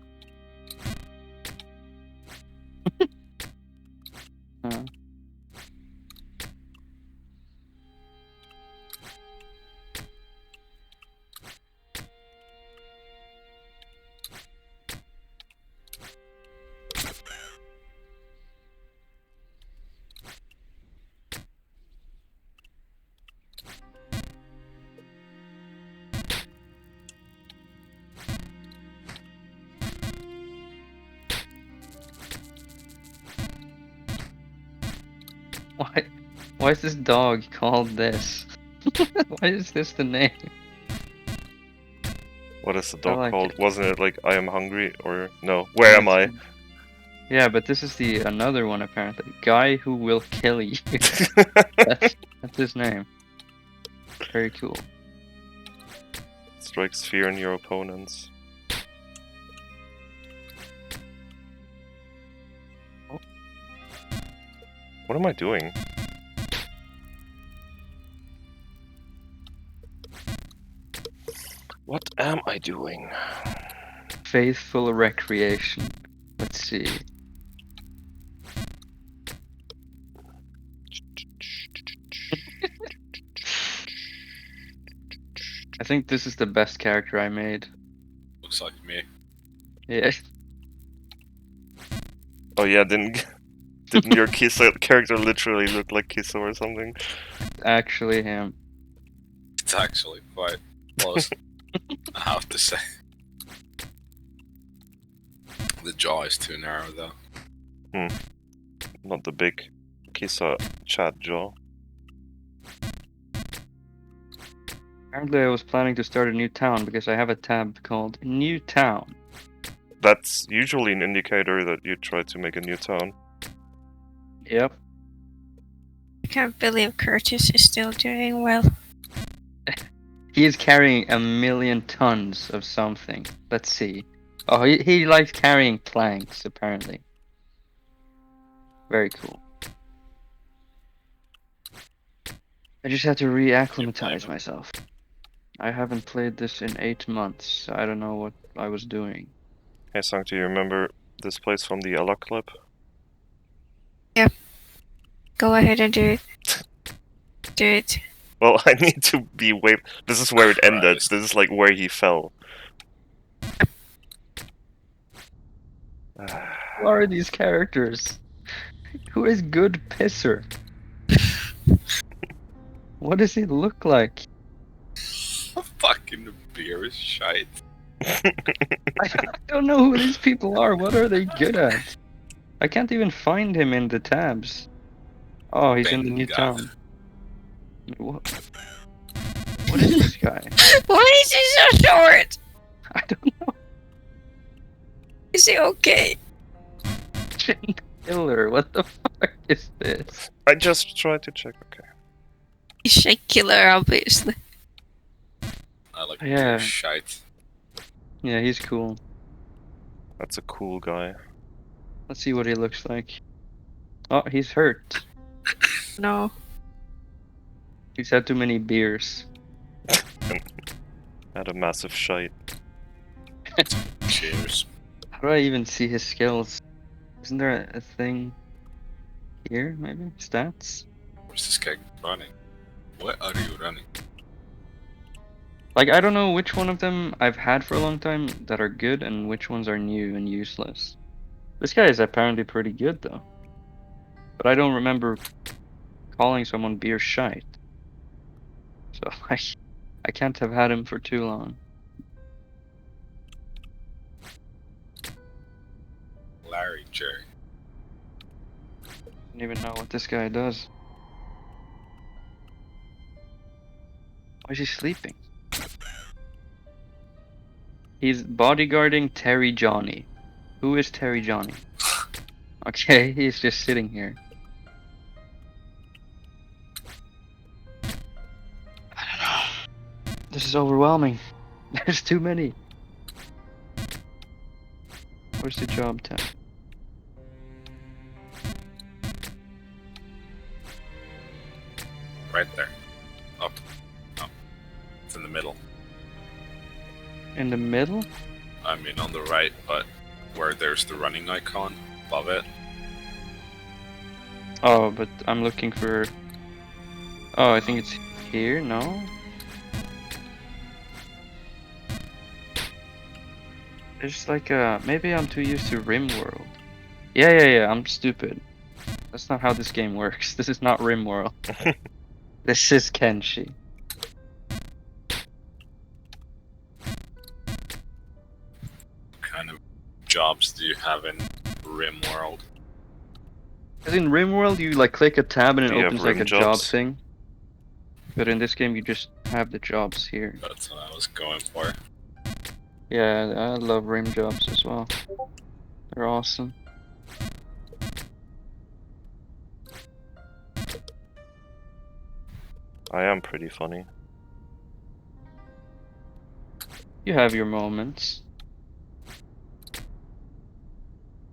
Uh, why? Why is this dog called this? Why is this the name? What is the I dog like called? it. Wasn't it like I am hungry or no? Where am I? Yeah, but this is the another one apparently. Guy who will kill you. That's his name. Very cool. Strikes fear in your opponents. Oh. What am I doing? What am I doing? Faithful recreation. Let's see. I think this is the best character I made. Looks like me. Yeah. Oh yeah, didn't your Kisa character literally look like Kisa or something? Actually him. It's actually quite close. I have to say. The jaw is too narrow though. Not the big Kisa Chad jaw. Apparently I was planning to start a new town because I have a tab called New Town. That's usually an indicator that you try to make a new town. Yep. I can't believe Curtis is still doing well. He is carrying 1,000,000 tons of something. Let's see. Oh, he likes carrying planks, apparently. Very cool. I just had to reacclimatize myself. I haven't played this in 8 months, so I don't know what I was doing. Hey Sang, do you remember this place from the Ella clip? Go ahead and do it. Do it. Well, I need to be way. This is where it ended. Christ. This is like where he fell. Who are these characters? Who is Good Pisser? What does he look like? Fucking beer is shite. I don't know who these people are. What are they good at? I can't even find him in the tabs. Oh, he's in the new Benga. town. What is this guy? Why is he so short? I don't know. Is he okay? Killer. What the fuck is this? I just tried to check. Okay. He's Shake Killer, obviously. I like Yeah. beer shite. Yeah, he's cool. That's a cool guy. Let's see what he looks like. Oh, he's hurt. No. He's had too many beers. Had a massive shite. Cheers. How do I even see his skills? Isn't there a thing here, maybe? Stats? Where's this guy running? Where are you running? Like, I don't know which one of them I've had for a long time that are good and which ones are new and useless. This guy is apparently pretty good, though. But I don't remember calling someone beer shite. So, I can't have had him for too long. Larry Jerry. I don't even know what this guy does. Why is he sleeping? He's bodyguarding Terry Johnny. Who is Terry Johnny? Okay, he's just sitting here. I don't know. This is overwhelming. There's too many. Where's the job tab? Right there. Up. Up. middle. In the middle? I mean on the right, but where there's the running icon above it. Oh, but I'm looking for... Oh, I think it's here, no? There's like a... Maybe I'm too used to RimWorld. Yeah, I'm stupid. That's not how this game works. This is not RimWorld. This is Kenshi. What kind of jobs do you have in RimWorld? Because in RimWorld, you like click a tab and it Do you have opens like rim a job jobs? thing. But in this game, you just have the jobs here. That's what I was going for. Yeah, I love rim jobs as well. They're awesome. I am pretty funny. You have your moments.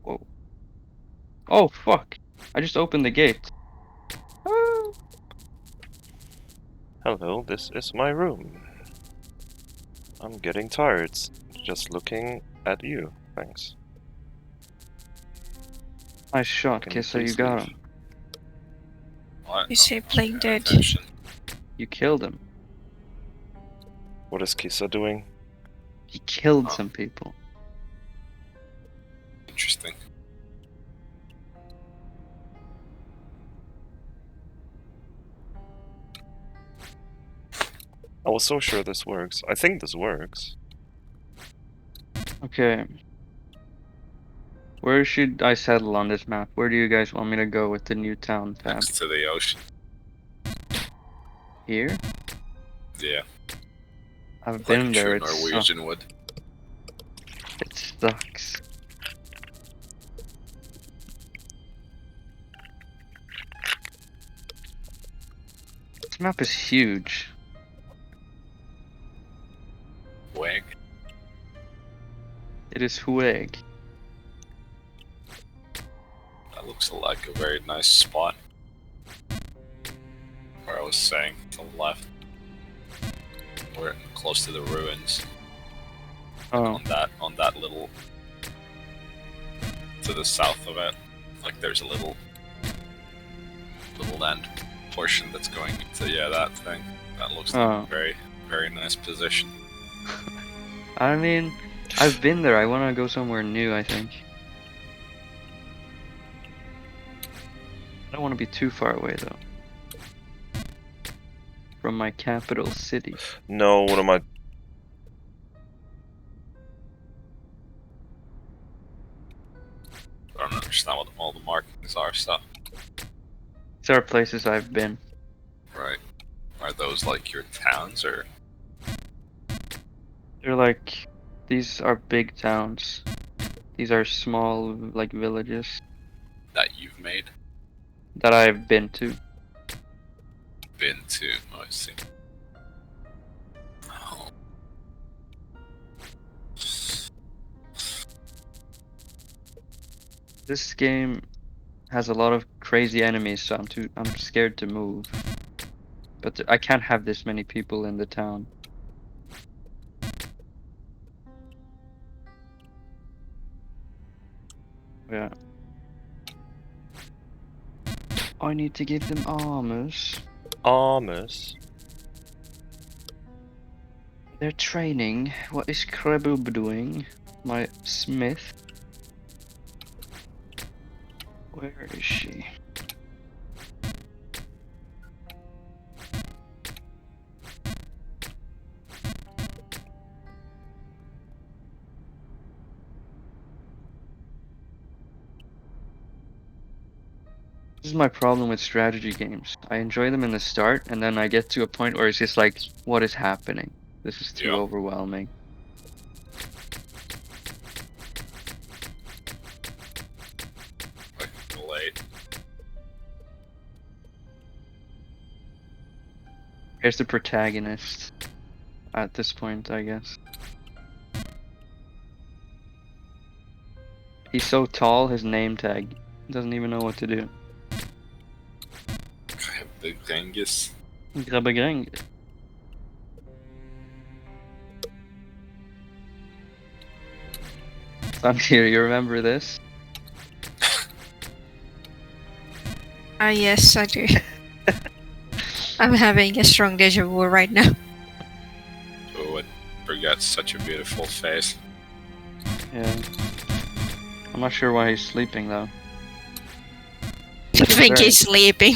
Whoa. Oh, fuck. I just opened the gate. Ah. Hello, this is my room. I'm getting tired just looking at you. Thanks. Nice shot, Can Kissa, you please got leave? him. What? You say playing Paying dead. attention. You killed him. What is Kisa doing? He killed Oh. some people. Interesting. I was so sure this works. I think this works. Okay. Where should I settle on this map? Where do you guys want me to go with the new town tab? Next to the ocean. Here? Yeah. I've Like been a there. true It sucks. Norwegian would. It sucks. This map is huge. Wig. It is Hueg. That looks like a very nice spot. Where I was saying, to the left. We're close to the ruins. Oh, On that little... To the south of it. Like there's a little land portion that's going into, yeah, that thing. That looks like Oh. a very, very nice position. I mean, I've been there. I want to go somewhere new, I think. I don't want to be too far away, though. From my capital city. No, what am I? I don't understand what all the markings are, so... These are places I've been. Right. Are those like your towns, or...? They're like... These are big towns. These are small, like, villages That you've made? that I've been to. Been to, oh, I see. Oh. This game has a lot of crazy enemies, so I'm scared to move. But I can't have this many people in the town. Yeah. I need to give them armors. Armors. They're training. What is Krebub doing? My smith. Where is she? This is my problem with strategy games. I enjoy them in the start, and then I get to a point where it's just like, what is happening? This is too Yeah. overwhelming. Like, late. Here's the protagonist. At this point, I guess. He's so tall, his name tag doesn't even know what to do. Big Genghis. Grabbegring. Here, you remember this? Ah, yes, I do. I'm having a strong deja vu right now. Who would forget such a beautiful face? Yeah. I'm not sure why he's sleeping though. I think very- he's sleeping.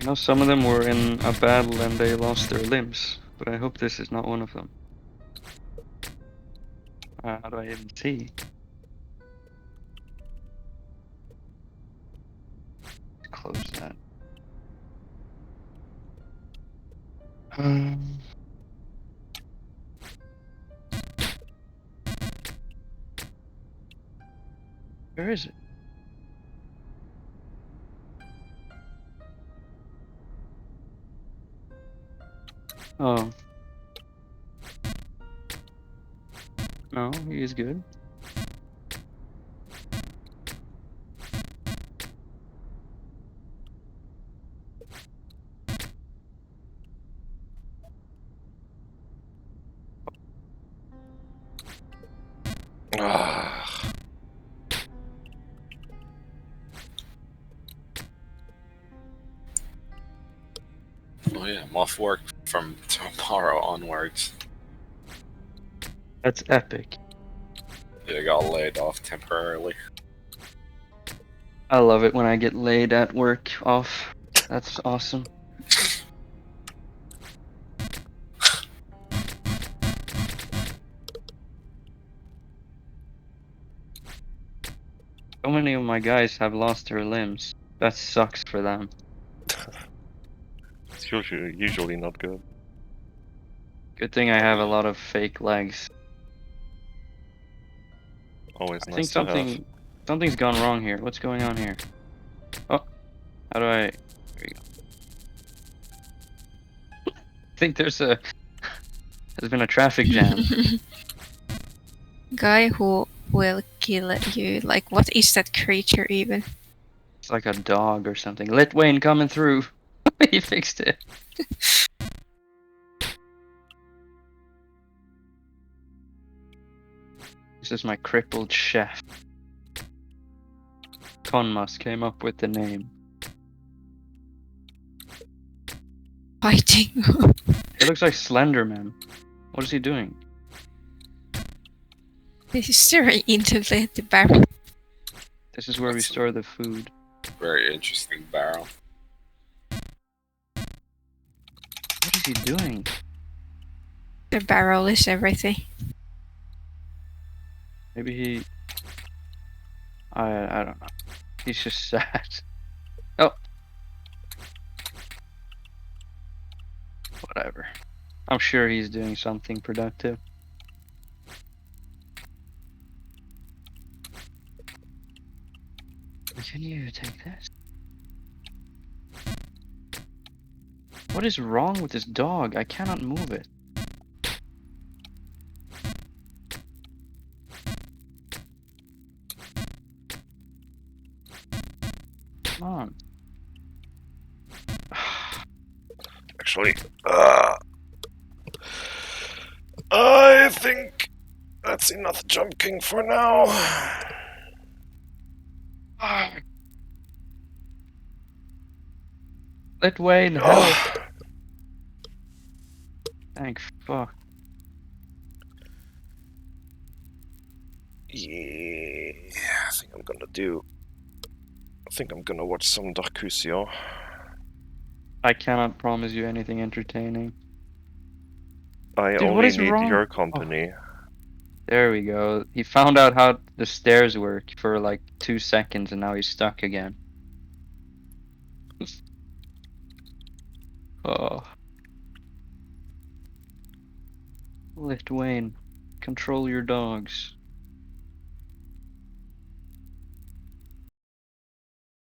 I know some of them were in a battle and they lost their limbs, but I hope this is not one of them. How do I even see? Close that. Um, where is it? Oh. No, he is good. Ah, Oh yeah, I'm off work from tomorrow onwards. That's epic. I got laid off temporarily. I love it when I get laid at work off. That's awesome. So many of my guys have lost their limbs. That sucks for them. it's usually not good. Good thing I have a lot of fake legs. Always I nice think to have. something's gone wrong here. What's going on here? Oh, how do I? There you go. I think there's been a traffic jam. Guy who will kill you. Like, what is that creature even? It's like a dog or something. Let Wayne coming through. He fixed it. This is my crippled chef. Conmas came up with the name. Fighting. It looks like Slenderman. What is he doing? He's staring into the barrel. This is where we That's store the food. Very interesting barrel. What is he doing? The barrel is everything. Maybe he... I don't know. He's just sad. Oh. Whatever. I'm sure he's doing something productive. Can you take this? What is wrong with this dog? I cannot move it. Come on. Actually, I think that's enough jumping for now. Let Wayne help. Thank fuck. Yeah, I think I'm gonna watch some Darkusio. I cannot promise you anything entertaining. I Dude, what only is need wrong? your company. There we go. He found out how the stairs work for like 2 seconds and now he's stuck again. Oh. Let Wayne control your dogs.